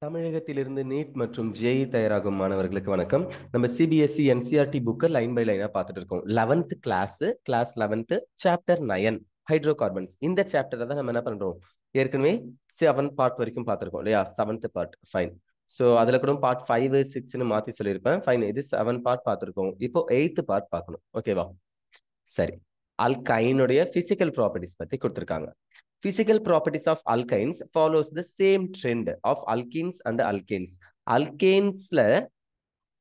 தமிழகத்திலிருந்து நீட் மற்றும் ஜேஇ தயாராகும் மாணவர்களுக்கு வணக்கம். நம்ம சிபிஎஸ்இ என்சிஆர்டி புக்கை லைன் பை லைனா பார்த்துட்டு இருக்கோம். 11th class 11th chapter 9 hydrocarbons. இந்த சாப்டரை தான் நம்ம என்ன பண்றோம், ஏற்கனவே 7 பார்ட் வரைக்கும் பார்த்துருக்கோம் இல்லையா? 7th part fine. ஸோ அதில் கூட பார்ட் 5 6ன்னு மாற்றி சொல்லியிருப்பேன். ஃபைன், இது 7 பார்ட் பார்த்துருக்கோம். இப்போ 8th பார்ட் பார்க்கணும். ஓகேவா? சரி, அல்கைனுடைய பிசிக்கல் ப்ராப்பர்ட்டிஸ் பற்றி கொடுத்துருக்காங்க. Physical properties of alkynes follows the same trend of alkenes and alkanes. Alkanesல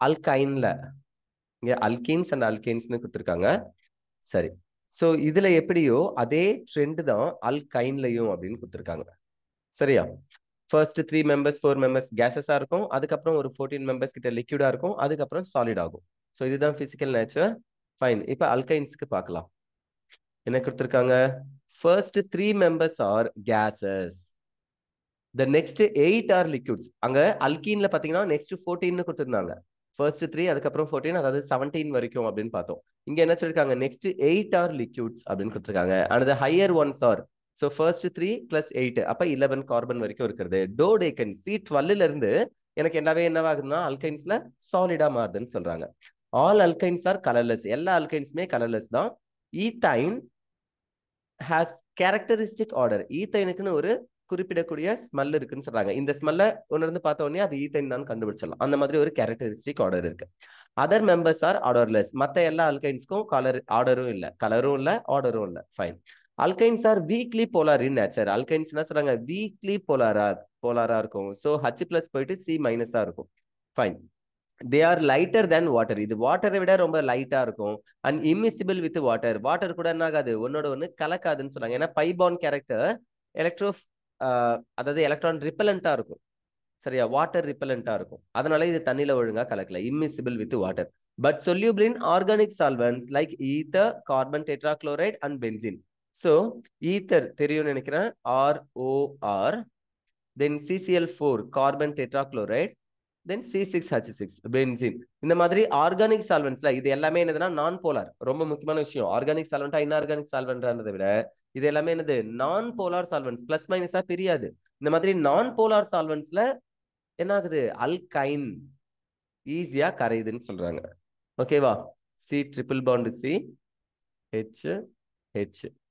alkyneல இங்க alkenes and alkanesனு கொடுத்துருக்காங்க. சரி, ஸோ இதுல எப்படியோ அதே ட்ரெண்ட் தான் அல்கைன்லையும் அப்படின்னு கொடுத்துருக்காங்க. சரியா? ஃபர்ஸ்ட் 3 members 4 members கேசஸா இருக்கும், அதுக்கப்புறம் ஒரு 14 members கிட்ட லிக்விடா இருக்கும், அதுக்கப்புறம் சாலிட் ஆகும். ஸோ இதுதான் பிசிக்கல் நேச்சர். ஃபைன், இப்போ அல்கைன்ஸ்க்கு பார்க்கலாம். என்ன கொடுத்துருக்காங்க? First 3 members are gases. The next 8 are liquids. அங்க அல்கீன்ல பாத்தீங்கன்னா next 14 கொடுத்திருந்தாங்க. First 3 அதுக்கப்புறம் 14, அதாவது 17 வரைக்கும் அப்படின்னு பார்த்தோம். இங்க என்ன சொல்லிருக்காங்க? next 8 are liquids அப்படின்னு கொடுத்திருக்காங்க. And the higher ones are, so first 3 plus 8 அப்ப 11 கார்பன் வரைக்கும் இருக்கிறது. டோடேக்கன் C12ல இருந்து எனக்கு எல்லாமே என்னவாகுதுன்னா அல்கைன்ஸ்ல சாலிடா மாறுதுன்னு சொல்றாங்க. All alkynes are colourless. எல்லா அல்கைன்ஸுமே கலர்லெஸ் தான். Ethyne has characteristic order. ஈத்தைனுக்குன்னு ஒரு குறிப்பிடக்கூடிய ஸ்மெல் இருக்குன்னு சொல்றாங்க. இந்த ஸ்மெல்ல உணர்ந்து பார்த்த உடனே அது ஈத்தைன் தான் கண்டுபிடிச்சிடலாம். அந்த மாதிரி ஒரு கேரக்டரிஸ்டிக் ஆர்டர் இருக்கு. Other members are orderless. மற்ற எல்லா அல்கைன்ஸ்க்கும் ஆர்டரும் இல்லை, கலரும் இல்லை, ஆர்டரும் இல்லை. Fine. Alkynes are weakly polar in nature. Alkynes என்ன சொல்றாங்க? வீக்லி போலாரா இருக்கும். ஸோ H+ போயிட்டு C- இருக்கும். Fine. They are lighter than water. இது வாட்டரை விட ரொம்ப லைட்டா இருக்கும். And immiscible with water. Water கூட என்ன ஆகாது, ஒன்னோட ஒன்று கலக்காதுன்னு சொல்றாங்க. ஏன்னா பைபான் கேரக்டர் எலக்ட்ரோ அதாவது எலக்ட்ரான் ரிப்பலண்டா இருக்கும். சரியா? வாட்டர் ரிப்பலண்டா இருக்கும். அதனால இது தண்ணியில ஒழுங்கா கலக்கல. Immiscible with water. But soluble in organic solvents like ether, carbon tetrachloride and benzene. So ether தெரியும்னு நினைக்கிறேன், ROR, then CCl4 carbon tetrachloride, then C6H6 benzene. இந்த மாதிரி ஆர்கானிக் சால்வெண்ட்ஸ்ல இது எல்லாமே என்னதுன்னா நான் போலார். ரொம்ப முக்கியமான விஷயம், ஆர்கானிக் சால்வெண்டா இன்ஆர்கானிக் சால்வெண்ட்ன்றதை விட இது எல்லாமே என்னது, நான் போலார் சால்வெண்ட்ஸ். பிளஸ் மைனஸா தெரியாது. இந்த மாதிரி நான் போலார் சால்வெண்ட்ஸ்ல என்ன ஆகுது, அல்கைன் ஈஸியா கரையுதுன்னு சொல்றாங்க. ஓகேவா? C∼bond C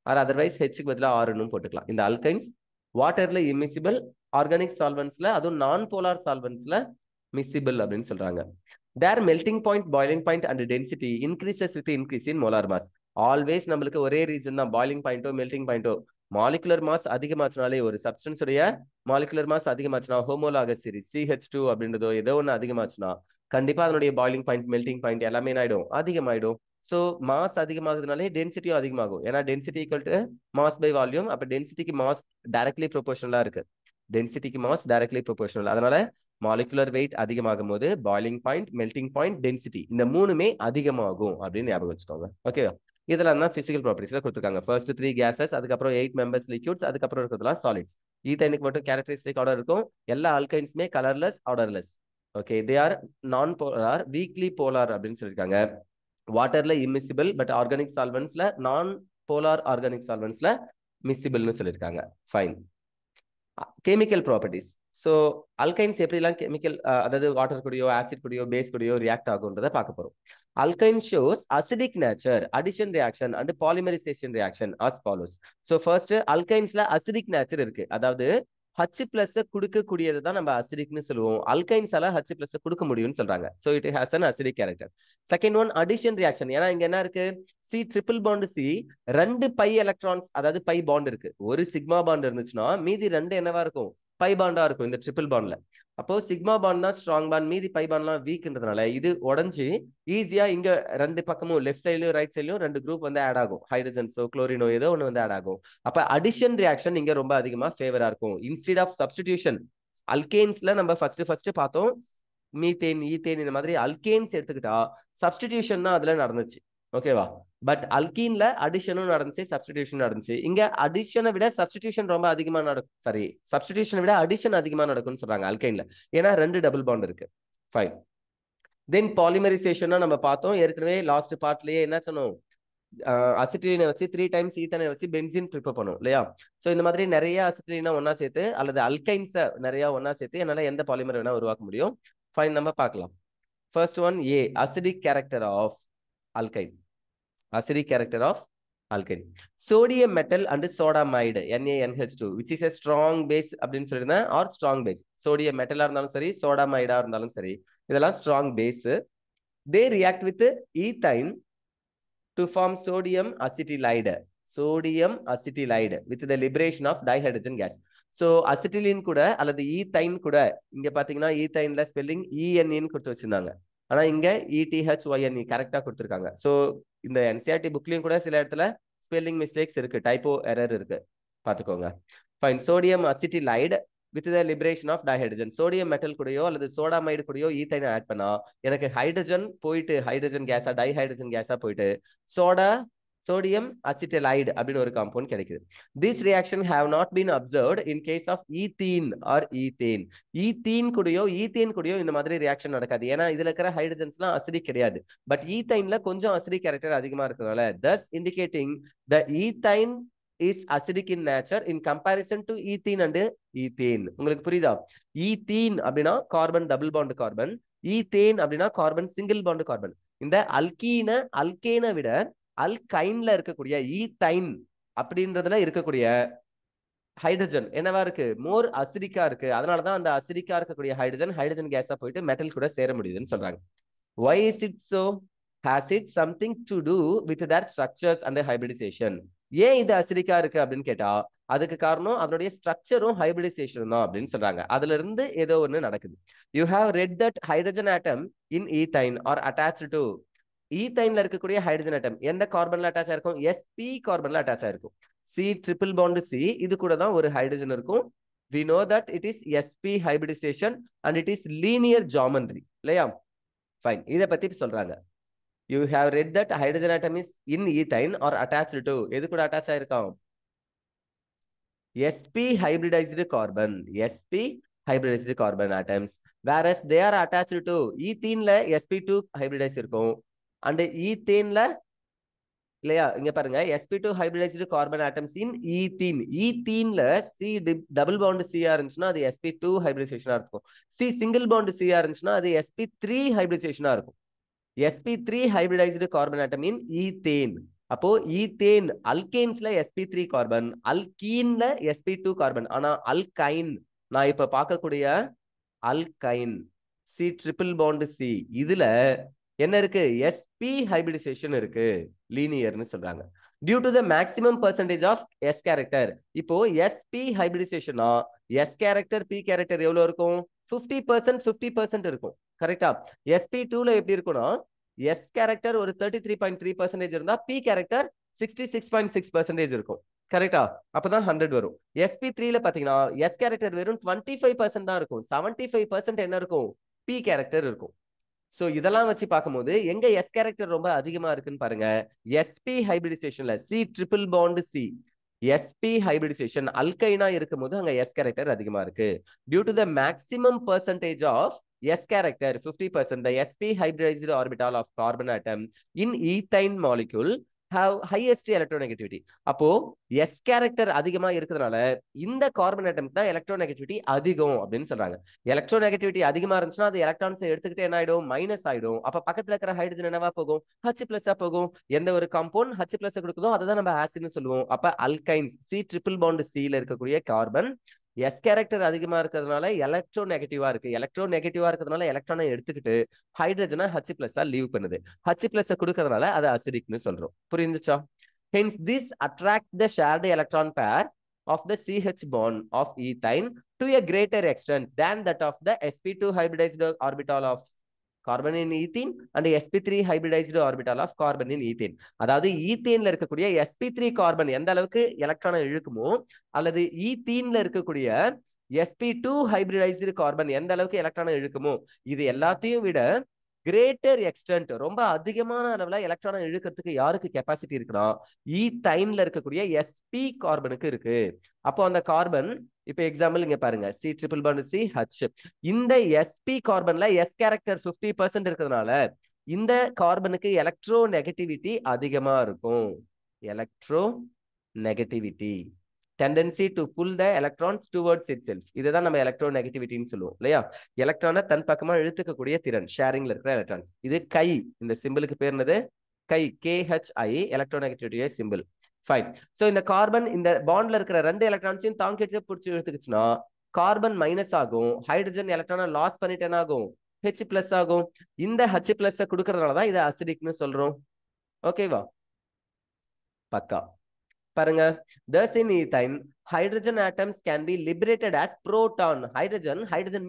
ஆர் அதர்வைஸ் ஹெச்சுக்கு பதிலாக ஆறுன்னு போட்டுக்கலாம். இந்த அல்கைன்ஸ் வாட்டர்ல இம்மிசிபிள், ஆர்கானிக் சால்வெண்ட்ஸ்ல அதுவும் நான் போலார் சால்வெண்ட்ஸ்ல miscible அப்படின்னு சொல்றாங்க. their melting point, boiling point and density increases with increase in molar mass. Always நம்மளுக்கு ஒரே ரீசன் தான், பாயிலிங் பாயிண்டோ மெல்டிங் பாயிண்டோ. மாலிகுலர் மாஸ் அதிகமாச்சுனாலே, ஒரு சப்ஸ்டன்ஸ் உடைய மாலிகுலர் மாஸ் அதிகமாச்சுனா, ஹோமோலாகஸ் சீரிஸ் CH2 அப்படின்றதோ ஏதோ ஒன்று அதிகமாச்சுன்னா கண்டிப்பா அதனுடைய பாயிலிங் பாயிண்ட், மெல்டிங் பாயிண்ட் எல்லாமே என்ன ஆயிடும், அதிகமாயிடும். ஸோ மாஸ் அதிகமாகுதுனாலே டென்சிட்டியும் அதிகமாகும். ஏன்னா density equal to mass by volume. அப்போ டென்சிட்டிக்கு மாஸ் டைரக்ட்லி ப்ரொபோஷனலா இருக்கு. டென்சிட்டிக்கு மாஸ் டைரக்ட்லி ப்ரொபோஷனல். அதனால மாலிகுலர் வெயிட் அதிகமாகும் போது boiling point, melting point, density இந்த மூணுமே அதிகமாகும் அப்படின்னு ஞாபகம் வச்சுக்கோங்க. ஓகே, இதெல்லாம் தான் பிசிக்கல் ப்ராப்பர்ட்டிஸ்ல கொடுத்துருக்காங்க. ஃபர்ஸ்ட் 3 கேசஸ், அதுக்கப்புறம் 8 members லிக்விட்ஸ், அதுக்கப்புறம் இருக்கிறதுலாம் சாலிட்ஸ். ஈத்தைனுக்கு மட்டும் கேரக்டரிஸ்டிக் ஆர்டர் இருக்கும். எல்லா அல்கைன்ஸுமே colourless, odourless. Okay, they are non polar, weakly polar அப்படின்னு சொல்லியிருக்காங்க. வாட்டர்ல இம்மிசிபிள், பட் ஆர்கானிக் சால்வெண்ட்ஸ்ல நான் போலார், ஆர்கானிக் சால்வெண்ட்ஸ்ல மிசிபிள்னு சொல்லியிருக்காங்க. Fine. Chemical properties. So alkynes எப்படிலாம் கெமிக்கல், அதாவது வாட்டர் கூடயோ ஆசிட் கூடயோ பேஸ் கூடயோ ரியாக்ட் ஆகுன்றதை பார்க்க போறோம். Alkyne shows acidic nature, addition reaction and polymerisation reaction as follows. So first அல்கைன்ஸ்ல அசிடிக் நேச்சர் இருக்கு. அதாவது H+ கொடுக்கக்கூடியது தான் நம்ம அசிடிக்னு சொல்லுவோம். அல்கைன்ஸால H+ கொடுக்க முடியும்னு சொல்றாங்க. So it has an acidic character. Second one addition reaction. ஏன்னா இங்க என்ன இருக்கு, C∼bond ரெண்டு பை எலக்ட்ரான்ஸ், அதாவது பை பாண்ட் இருக்கு. ஒரு சிக்மா பாண்ட் இருந்துச்சுன்னா மீதி ரெண்டு என்னவா இருக்கும், பை பாண்டா இருக்கும் இந்த ட்ரிபிள் பாண்ட்ல. அப்போ சிக்மா பாண்ட் தான் ஸ்ட்ராங் பாண்ட், மீதி பை பாண்ட்லாம் வீக்ன்றதுனால இது உடஞ்சி ஈஸியா இங்க ரெண்டு பக்கமும் லெஃப்ட் சைட்லயும் ரைட் சைட்லயும் ரெண்டு குரூப் வந்து ஆட் ஆகும். ஹைட்ரஜன்ஸோ குளோரினோ ஏதோ ஒன்று வந்து ஆட் ஆகும். அப்ப அடிஷன் ரியாக்ஷன் இங்க ரொம்ப அதிகமா ஃபேவரா இருக்கும் இன்ஸ்டெட் ஆஃப் சப்ஸ்டிடியூஷன். அல்கேன்ஸ்ல நம்ம ஃபர்ஸ்ட் பார்த்தோம், மீத்தேன், ஈத்தேன் இந்த மாதிரி அல்கேன்ஸ் எடுத்துக்கிட்டா சப்ஸ்டிடியூஷன் தான் அதுல நடந்துச்சு. ஓகேவா? பட் அல்கீன்ல அடிஷனும் நடந்துச்சு, சப்ஸ்டிடியூஷன் நடந்துச்சு. இங்க அடிஷனை விட சப்ஸ்டிடியூஷன் ரொம்ப அதிகமா நடக்கும். சரி, சப்ஸ்டிடியூஷனை விட அடிஷன் அதிகமா நடக்கும்னு சொல்றாங்க அல்கைன்ல. ஏன்னா ரெண்டு டபுள் பாண்ட் இருக்கு. ஃபைன். தென் பாலிமரைசேஷன் நம்ம பார்த்தோம் ஏற்கனவே லாஸ்ட் பார்ட்லயே. என்ன சொன்னோம், அசிட்டிலினை வச்சு 3 டைம்ஸ் ஈத்தனை வச்சு பென்சின் ப்ரிப்பேர் பண்ணும் இல்லையா? ஸோ இந்த மாதிரி நிறைய அசிட்டிலினை ஒன்னா சேர்த்து அல்லது அல்கைன்ஸை நிறைய ஒன்னா சேர்த்து என்னால எந்த பாலிமர் வேணா உருவாக்க முடியும். ஃபைன், நம்ம பார்க்கலாம். First one A, acidic character of alkyne. Acidic character of alkyne. Sodium metal and sodamide NaNH2 which is a strong base அப்படின்னு சொல்லிருந்தேன், or strong base. Sodium metal இருந்தாலும் சரி, sodamide இருந்தாலும் சரி, இதெல்லாம் strong base. They react with ethane to form sodium acetylide. Sodium acetylide with the liberation of dihydrogen gas. So acetylene கூட அல்லது ethyne கூட, இங்க பாத்தீங்கன்னா ஈத்தைன்ல ஸ்பெல்லிங் ENN கொடுத்து வச்சிருந்தாங்க, ஆனா இங்க ETHYNE கரெக்டா கொடுத்துருக்காங்க. ஸோ இந்த NCERT புக்லயும் கூட சில இடத்துல ஸ்பெல்லிங் மிஸ்டேக்ஸ் இருக்கு, டைப்போ எரர் இருக்கு, பாத்துக்கோங்க. Fine. Sodium acetylide with the liberation of dihydrogen. Sodium metal கூடயோ அல்லது சோடாமைடு கூடயோ ஈத்தைனை ஆட் பண்ணா எனக்கு ஹைட்ரஜன் போயிட்டு ஹைட்ரஜன் கேஸா டைஹைட்ரஜன் கேஸா போயிட்டு சோடியம் அசிட்டலைடு அப்படின்னு ஒரு காம்பவுண்ட் கிடைக்குது. This reaction have not been observed in case of ethene or ethane. Ethene கூடயோ ஈத்தேன் கூடயோ இந்த மாதிரி ரியாக்ஷன் நடக்காது, ஏன்னா இதுல இருக்கிற ஹைட்ரஜன்ஸ்லாம் அசிடிக் கிடையாது. பட் ஈத்தைன்ல கொஞ்சம் அசிடிக் கேரக்டர் அதிகமா இருக்கிறதுனால thus indicating the ethine is acidic in nature in comparison to ethene and ethane. உங்களுக்கு புரியுதா? ஈத்தீன் அப்படின்னா carbon double bond carbon, ethane அப்படின்னா கார்பன் சிங்கிள் பாண்ட் கார்பன். இந்த அல்கேனை விட அல்கைன்ல இருக்கக்கூடிய ஈத்தைன் அப்படின்றதுல இருக்கக்கூடிய ஹைட்ரஜன் என்னவா இருக்கு? மோர் அசிடிக்கா இருக்கு. அதனாலதான் அந்த அசிடிக்கா இருக்கக்கூடிய ஹைட்ரஜன் கேஸா போயிட்டு மெட்டல் கூட சேர முடியுதுன்னு சொல்றாங்க. Why is it so? Has it something to do with their structures and hybridization? ஏன் இது அசிடிக்கா இருக்கு அப்படின்னு கேட்டா அதுக்கு காரணம் அதனுடைய ஸ்ட்ரக்சரும் ஹைபிரிடைசேஷன் தான் அப்படின்னு சொல்றாங்க. அதுல இருந்து ஏதோ ஒண்ணு நடக்குது. You have read that hydrogen atom in ethane or attached to ஈத்தைன்ல இருக்கக்கூடிய ஹைட்ரஜன் ஆட்டம் எந்த கார்பன்ல அட்டாச் ஆயிருக்கும்? sp கார்பன்ல அட்டாச் ஆயிருக்கும். C ட்ரிபிள் பாண்ட் C, இது கூட தான் ஒரு ஹைட்ரஜன் இருக்கும். we know that it is sp hybridization and it is linear geometry இல்லையா? ஃபைன், இத பத்தி சொல்றாங்க. you have read that hydrogen atom is in ethane or attached to, எது கூட அட்டாச் ஆயிருக்கும்? sp hybridized carbon, sp hybridized carbon atoms, whereas they are attached to ethene ல sp2 hybridized இருக்கும் and ஈத்தேன்ல இல்லையா? இங்க பாருங்க, sp2 hybridized carbon atoms in ethene. ஈத்தீன்ல C double bond C இருந்துச்சுன்னா அது sp2 ஹைபிரிடைசேஷனா இருக்கும். C சிங்கிள் பாண்ட் C இருந்துச்சுன்னா அது sp3 ஹைபிரிடைசேஷனா இருக்கும். sp3 hybridized carbon atom in ethane. அப்போ ஈத்தேன் அல்கேன்ஸ்ல sp3 கார்பன், அல்கீன்ல sp2 கார்பன். ஆனா அல்கைன், நான் இப்ப பார்க்கக்கூடிய alkyne C triple bond C, இதுல என்ன இருக்கு? sp hybridization இருக்கு, லீனியர்னு சொல்றாங்க. Due to the maximum percentage of s character. இப்போ sp hybridization s character p character எவ்வளவு இருக்கும்? 50% 50% இருக்கும். கரெக்டா? sp2 ல எப்படி இருக்கும்னா s character ஒரு 33.3% இருந்தா p character 66.6% இருக்கும். கரெக்டா? அப்பதான் 100 வரும். sp3 ல பாத்தீங்கன்னா s character வெறும் 25% தான் இருக்கும். 75% என்ன இருக்கும்? p character இருக்கும். சோ இதெல்லாம் வச்சு பார்க்கும்போது எங்க s கேரக்டர் ரொம்ப அதிகமா இருக்குன்னு பாருங்க. sp ஹைபிரிடைசேஷன்ல C triple bond C, sp hybridisation அல்கைனா இருக்கும்போது அங்க s கேரக்டர் அதிகமா இருக்கு. Due to the maximum percentage of s character 50%, the sp hybridized orbital of carbon atom in ethane molecule have highest electronegativity. அப்போ s கேரக்டர் அதிகமா இருக்கிறதுனால இந்த carbon ஆட்டம்க்கு தான் எலக்ட்ரோநெகட்டிவிட்டி அதிகம் அப்படின்னு சொல்றாங்க. எலக்ட்ரோநெகட்டிவிட்டி அதிகமா இருந்துச்சுன்னா அது எலக்ட்ரான்ஸை எடுத்துக்கிட்டு என்ன ஆயிடும்? மைனஸ் ஆயிடும். அப்ப பக்கத்துல இருக்கிற ஹைட்ரஜன் என்னவா போகும்? H+ போகும். எந்த ஒரு காம்பவுண்ட் H+ கொடுக்குதோ அதுதான் நம்ம ஆசிட்னு சொல்லுவோம். அப்ப alkynes C triple bond C ல இருக்கக்கூடிய கார்பன் s கேரக்டர் அதிகமா இருக்கிறதுனால எலக்ட்ரோநெகட்டிவா இருக்கு. எலக்ட்ரோநெகட்டிவா இருக்கிறதுனால எலக்ட்ரானை எடுத்துக்கிட்டு ஹைட்ரஜனை H+ லீவ் பண்ணுது. H+ கொடுக்கறதுனால அது அசிடிக்னு சொல்றோம். புரிஞ்சுச்சா? Hence this attract the shared electron pair of the CH bond of ethane to a greater extent than that of the sp2 hybridized orbital of carbon in ethene and sp3 hybridized orbital of carbon in ethane. அதாவது ஈத்தேன்ல இருக்கக்கூடிய sp3 carbon எந்த அளவுக்கு எலக்ட்ரானை இழுக்குமோ அல்லது ஈத்தீன்ல இருக்கக்கூடிய sp2 hybridized carbon எந்த அளவுக்கு எலக்ட்ரானை இழுக்குமோ இது எல்லாத்தையும் விட கிரேட்டர் எக்ஸ்டென்ட் ரொம்ப அதிகமான அளவுல எலக்ட்ரானை இழுக்கிறதுக்கு யாருக்கு கெப்பாசிட்டி இருக்குன்னா ஈத்தைன்ல இருக்கக்கூடிய sp கார்பனுக்கு இருக்கு. அப்போ அந்த கார்பன் இப்ப எக்ஸாம்பிள் இங்க பாருங்க, C triple bond C H. இந்த sp கார்பன்ல s கேரக்டர் 50% இருக்கிறதுனால இந்த கார்பனுக்கு எலக்ட்ரோ நெகட்டிவிட்டி அதிகமா இருக்கும். Electro negativity, tendency to pull the electrons towards itself. இதுதான் நம்ம எலக்ட்ரோ நெகட்டிவிட்டின்னு சொல்லுவோம் இல்லையா? எலக்ட்ரானை தன் பக்கமா இழுத்துக்கக்கூடிய திறன், ஷேரிங்ல இருக்கிற எலக்ட்ரான்ஸ். இது கை, இந்த சிம்பிளுக்கு பேர் என்னது? கை, KHI, எலக்ட்ரோ நெகட்டிவிட்டியே சிம்பிள். ஃபைன். ஸோ இந்த கார்பன் இந்த பாண்ட்ல இருக்கிற 2 எலக்ட்ரான்ஸையும் தாங்கிட்டு பிடிச்சி இழுத்துக்குச்சுன்னா கார்பன் மைனஸ் ஆகும், ஹைட்ரஜன் எலக்ட்ரானை லாஸ் பண்ணிட்டு என்ன ஆகும்? H பிளஸ் ஆகும். இந்த H பிளஸ் கொடுக்கறதுனால தான் இதை அசிடிக்னு சொல்றோம். ஓகேவா? பக்கா. பாருங்க, thus in ethane hydrogen atoms can be liberated as proton. hydrogen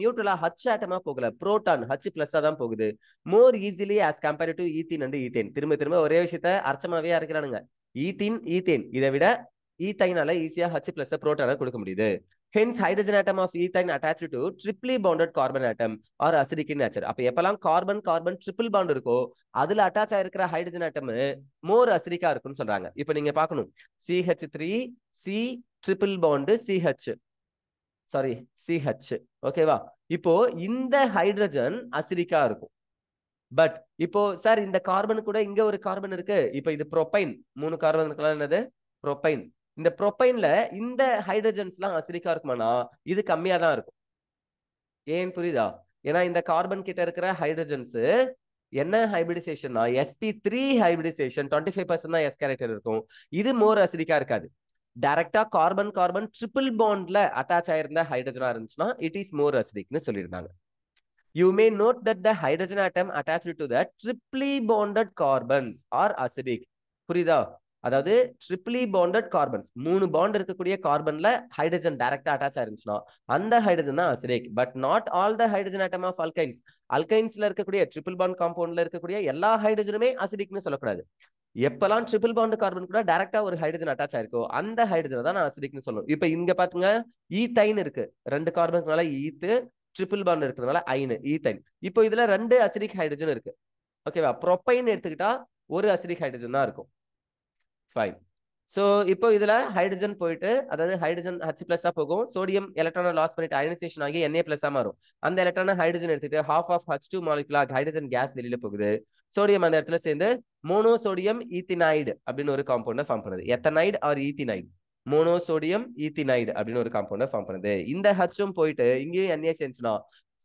நியூட்ரலா H ஆட்டமா போகல, புரோட்டான் H பிளஸ் தான் போகுது. more easily as compared to ethene and ethane. திரும்ப ஒரே விஷயத்த அர்ச்சமாவே இருக்கிறானுங்க. ஈத்தேன் இதை விட ஈத்தைனால ஈஸியா H பிளஸ் புரோட்டானை கொடுக்க முடியுது. hence hydrogen atom of ethane attached to triply bonded carbon atom or acidic in nature. அப்ப எப்பெல்லாம் கார்பன் ட்ரிபிள் பாண்ட் இருக்கோ அதுல அட்டாச் ஆயிருக்கிற ஹைட்ரஜன் ஆட்டம் மோர் அசிடிக்கா இருக்குன்னு சொல்றாங்க. இப்ப நீங்க பார்க்கணும், CH3 C triple bond CH, ஓகேவா? இப்போ இந்த ஹைட்ரஜன் அசிடிக்கா இருக்கும். பட் இப்போ சார் இந்த கார்பன் கூட இங்க ஒரு கார்பன் இருக்கு, இப்போ இது ப்ரோபைன், 3 கார்பன் இருக்கலாம், என்னது? ப்ரோபைன். இந்த ப்ரோபைன்ல இந்த ஹைட்ரஜன்ஸ் எல்லாம் அசிடிக்கா இருக்குமானா இது கம்மியா தான் இருக்கும். ஏன் புரியுதா? ஏன்னா இந்த கார்பன் கிட்ட இருக்கிற ஹைட்ரஜன்ஸ் என்ன ஹைபிரிடைசேஷன்னா sp3 ஹைபிரிடைசேஷன், 25% தான் S கேரக்டர் இருக்கும். இது மோர் அசிடிக்கா இருக்காது. டைரக்டா கார்பன் ட்ரிபிள் பாண்ட்ல அட்டாச் ஆயிருந்த ஹைட்ரஜனா இருந்துச்சுன்னா இட் இஸ் மோர் அசிடிக்னு சொல்லியிருந்தாங்க. You may note that the hydrogen atom attached to the triply bonded carbons are acidic. புரியுதா? அதாவது ட்ரிப்ளி பாண்டட் கார்பன்ஸ், 3 பாண்ட் இருக்கக்கூடிய கார்பன்ல ஹைட்ரஜன் டைரக்டா அட்டாச் ஆயிருந்துச்சுன்னா அந்த ஹைட்ரஜன் தான் acidic. But not all the hydrogen atom of alkynes. அல்கைன்ஸ்ல இருக்கக்கூடிய triple bond காம்பவுண்ட்ல இருக்கக்கூடிய எல்லா ஹைட்ரஜனுமே அசிடிக்னு சொல்லக்கூடாது. எப்பெல்லாம் ட்ரிபிள் பாண்ட் கார்பன் கூட டைரக்டா ஒரு ஹைட்ரஜன் அட்டாச் ஆயிருக்கோ அந்த ஹைட்ரஜன் தான் நான் அசிடிக்னு சொல்லணும். இப்ப இங்க பாத்துங்க, ஈத்தைன் இருக்கு, 2 கார்பனுக்கு மேல ஈத்து, ட்ரிபிள் பாண்ட் இருக்கிறதுனால ஐனு, ஈத்தைன். இப்போ இதுல 2 அசிடிக் ஹைட்ரஜன் இருக்கு. ஓகேவா? ப்ரோபைன் எடுத்துக்கிட்டா ஒரு அசிடிக் ஹைட்ரஜன் தான் இருக்கும். ஃபைன். ஸோ இப்போ இதுல ஹைட்ரஜன் போயிட்டு, அதாவது ஹைட்ரஜன் H பிளஸா போகும், சோடியம் எலக்ட்ரானை லாஸ் பண்ணிட்டு அயனைசேஷன் ஆகி Na பிளஸா மாறும். அந்த எலக்ட்ரானை ஹைட்ரஜன் எடுத்துட்டு half of H2 molecular hydrogen case வெளியில போகுது. சோடியம் அந்த இடத்துல சேர்ந்து மோனோசோடியம் ஈத்தினைடு அப்படின்னு ஒரு காம்பவுண்டை ஃபார்ம் பண்ணுது. எத்தனைடு ஆர் ஈத்தினைடு, மோனோசோடியம் ஈத்தினைடு அப்படின்னு ஒரு காம்பவுண்டை ஃபார்ம் பண்ணுது. இந்த ஹச்சும் போயிட்டு இங்கேயும் Na சேர்ந்துச்சுன்னா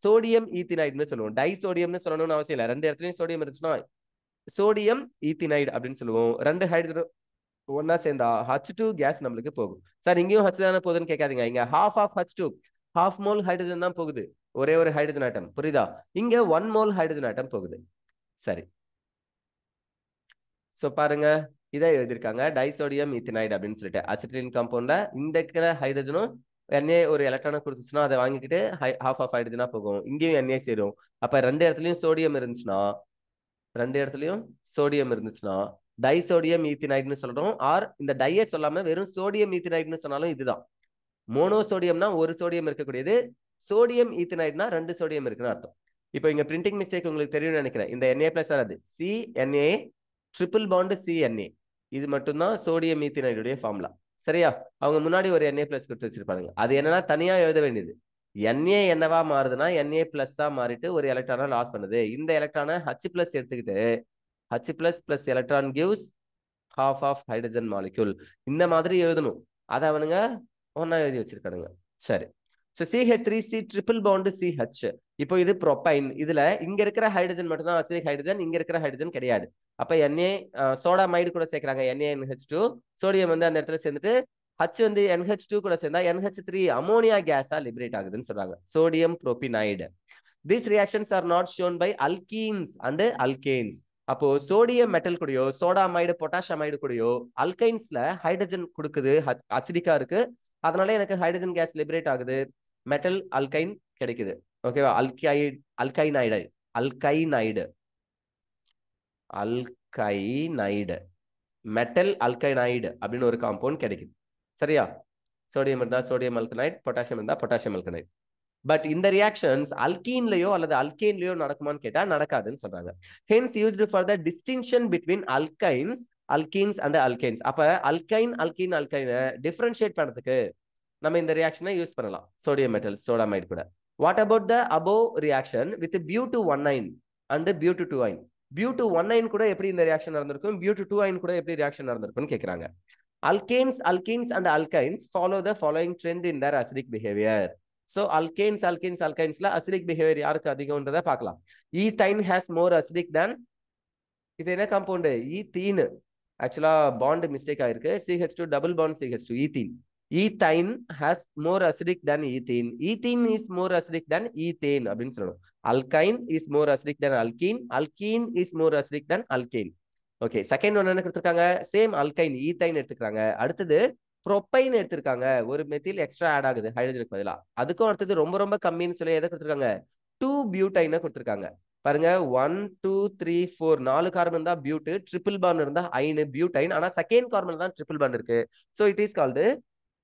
சோடியம் ஈத்தினைடுன்னு சொல்லுவோம். டைசோடியம்னு சொல்லணும்னு அவசியம் இல்லை. 2 இடத்துலயும் சோடியம் இருந்துச்சுன்னா சோடியம் ஈத்தினைடு அப்படின்னு சொல்லுவோம். 2 ஹைட்ரஜன் ஒன்னா சேர்ந்தா H2 கேஸ் நம்மளுக்கு போகும். சார் இங்கேயும் H தானே போகுதுன்னு கேட்காதீங்க. இங்க half of H2, half mole hydrogen தான் போகுது, ஒரே ஒரு ஹைட்ரஜன் ஆட்டம். புரியுதா? இங்க 1 மோல் ஹைட்ரஜன் ஆட்டம் போகுது. சரி, சோ பாருங்க, இதை எழுதியிருக்காங்க டைசோடியம் ஈத்தினைடு அப்படின்னு சொல்லிட்டு. அசிட்டிலின் காம்பவுண்ட்ல இந்த இருக்கிற ஹைட்ரஜனும் Na ஒரு எலக்ட்ரானை கொடுத்துச்சுன்னா அதை வாங்கிக்கிட்டு half ஆஃப் ஹைட்ரஜனா போகும். இங்கேயும் Na சேரும். அப்ப 2 இடத்துலயும் சோடியம் இருந்துச்சுன்னா டைசோடியம் ஈத்தினைடுன்னு சொல்றோம். ஆர் இந்த டையை சொல்லாம வெறும் சோடியம் ஈத்தினைடுன்னு சொன்னாலும் இதுதான். மோனோசோடியம்னா ஒரு சோடியம் இருக்கக்கூடியது, சோடியம் ஈத்தினைடுனா 2 சோடியம் இருக்குன்னு அர்த்தம். இப்போ இங்க பிரிண்டிங் மிஸ்டேக் உங்களுக்கு தெரியும்னு நினைக்கிறேன். இந்த Na பிளஸ் வராது, CNA ட்ரிபிள் பாண்ட் CNA, இது மட்டும்தான் சோடியம் ஈத்தினைடுடைய ஃபார்முலா. சரியா? அவங்க முன்னாடி ஒரு Na பிளஸ் கொடுத்து வச்சிருப்பாங்க. அது என்னன்னா தனியா எழுத வேண்டியது. Na என்னவா மாறுதுன்னா Na பிளஸ்ஸா மாறிட்டு ஒரு எலக்ட்ரானை லாஸ் பண்ணுது. இந்த எலக்ட்ரானை H பிளஸ் எடுத்துக்கிட்டு H plus electron gives half of hydrogen molecule. இந்த மாதிரி எழுதணும். அதை அவனுங்க ஒன்னா எழுதி வச்சிருக்கானுங்க. சரி, so CH3C triple bond CH. இப்போ இது ப்ரோபைன். இதுல இங்க இருக்கிற ஹைட்ரஜன் மட்டும்தான் அசிடிக் ஹைட்ரஜன், இங்க இருக்கிற ஹைட்ரஜன் கிடையாது. அப்ப Na சோடா மைடு கூட சேர்க்கிறாங்க, NaNH2. சோடியம் வந்து அந்த இடத்துல சேர்ந்துட்டு H வந்து NH2 கூட சேர்ந்தா NH3 அமோனியா கேஸா லிபரேட் ஆகுதுன்னு சொல்றாங்க. Sodium புரோபினைடு. These reactions are not shown by alkenes and alkanes. அப்போ சோடியம் மெட்டல் கூடயோ சோடாமைடு பொட்டாசியமைடு கூடயோ அல்கைன்ஸ்ல ஹைட்ரஜன் கொடுக்குது, அசிடிக்கா இருக்கு, அதனால எனக்கு ஹைட்ரஜன் கேஸ் லிபரேட் ஆகுது, மெட்டல் அல்கைன் கிடைக்குது. ஓகேவா? அல்கைனைடு மெட்டல் அல்கைனைடு அப்படின்னு ஒரு காம்பவுண்ட் கிடைக்குது. சரியா? சோடியம் இருந்தா சோடியம் அல்கனைடு, பொட்டாசியம் இருந்தா பொட்டாசியம் அல்கனைடு. பட் இந்த ரியாக்ஷன்ஸ் அல்கீன்லயோ அல்லது அல்கேன்லயோ நடக்குமான்னு கேட்டா நடக்காதுன்னு சொல்றாங்க. Hence used for the distinction between alkenes and alkynes. அப்ப அல்கைனை டிஃபரன்ஷியேட் பண்றதுக்கு நம்ம இந்த ரியாக்ஷனை யூஸ் பண்ணலாம், சோடியம் மெட்டல் சோடாமைடு கூட. What about the above reaction with but 19 and but 21? But 1 yne கூட எப்படி இந்த ரியாக்ஷன் நடந்திருக்கும், பியூட்டு 2 அயன் கூட எப்படி ரியாக்ஷன் நடந்திருக்கும்னு கேக்குறாங்க. alkenes and alkynes follow the following trend in their acidic behavior. So alkenesல acidic behavior யாருக்கு அதிகம்ன்றதை பார்க்கலாம். ethine has more acidic than, இது என்ன காம்பவுண்ட், ஈத்தீன். ஆக்சுவலா பாண்ட் மிஸ்டேக் ஆயிருக்கு, CH2 double bond CH2, ethene. ethine has more acidic than ethene. Ethene is more acidic than ethane அப்படின்னு சொல்லணும். alkyne is more acidic than alkene. Alkene is more acidic than alkane. Okay, second one என்ன கொடுத்துருக்காங்க, same alkyne ethyne எடுத்துக்கிறாங்க. அடுத்தது ப்ரோப்பைன் எடுத்திருக்காங்க, ஒரு methyl extra add ஆகுது ஹைட்ரஜனுக்கு பதிலா. அதுக்கும் அடுத்தது ரொம்ப ரொம்ப கம்மின்னு சொல்லி எதை கொடுத்துருக்காங்க, 2 பியூட்டைனை கொடுத்துருக்காங்க. பாருங்க 1 2 3 4 4 கார்பன் தான் பியூட்டு, ட்ரிபிள் பாண்ட் இருந்தா ஐனு பியூட்டைன். ஆனா செகண்ட் கார்பன் தான் ட்ரிபிள் பாண்ட் இருக்கு. So it is called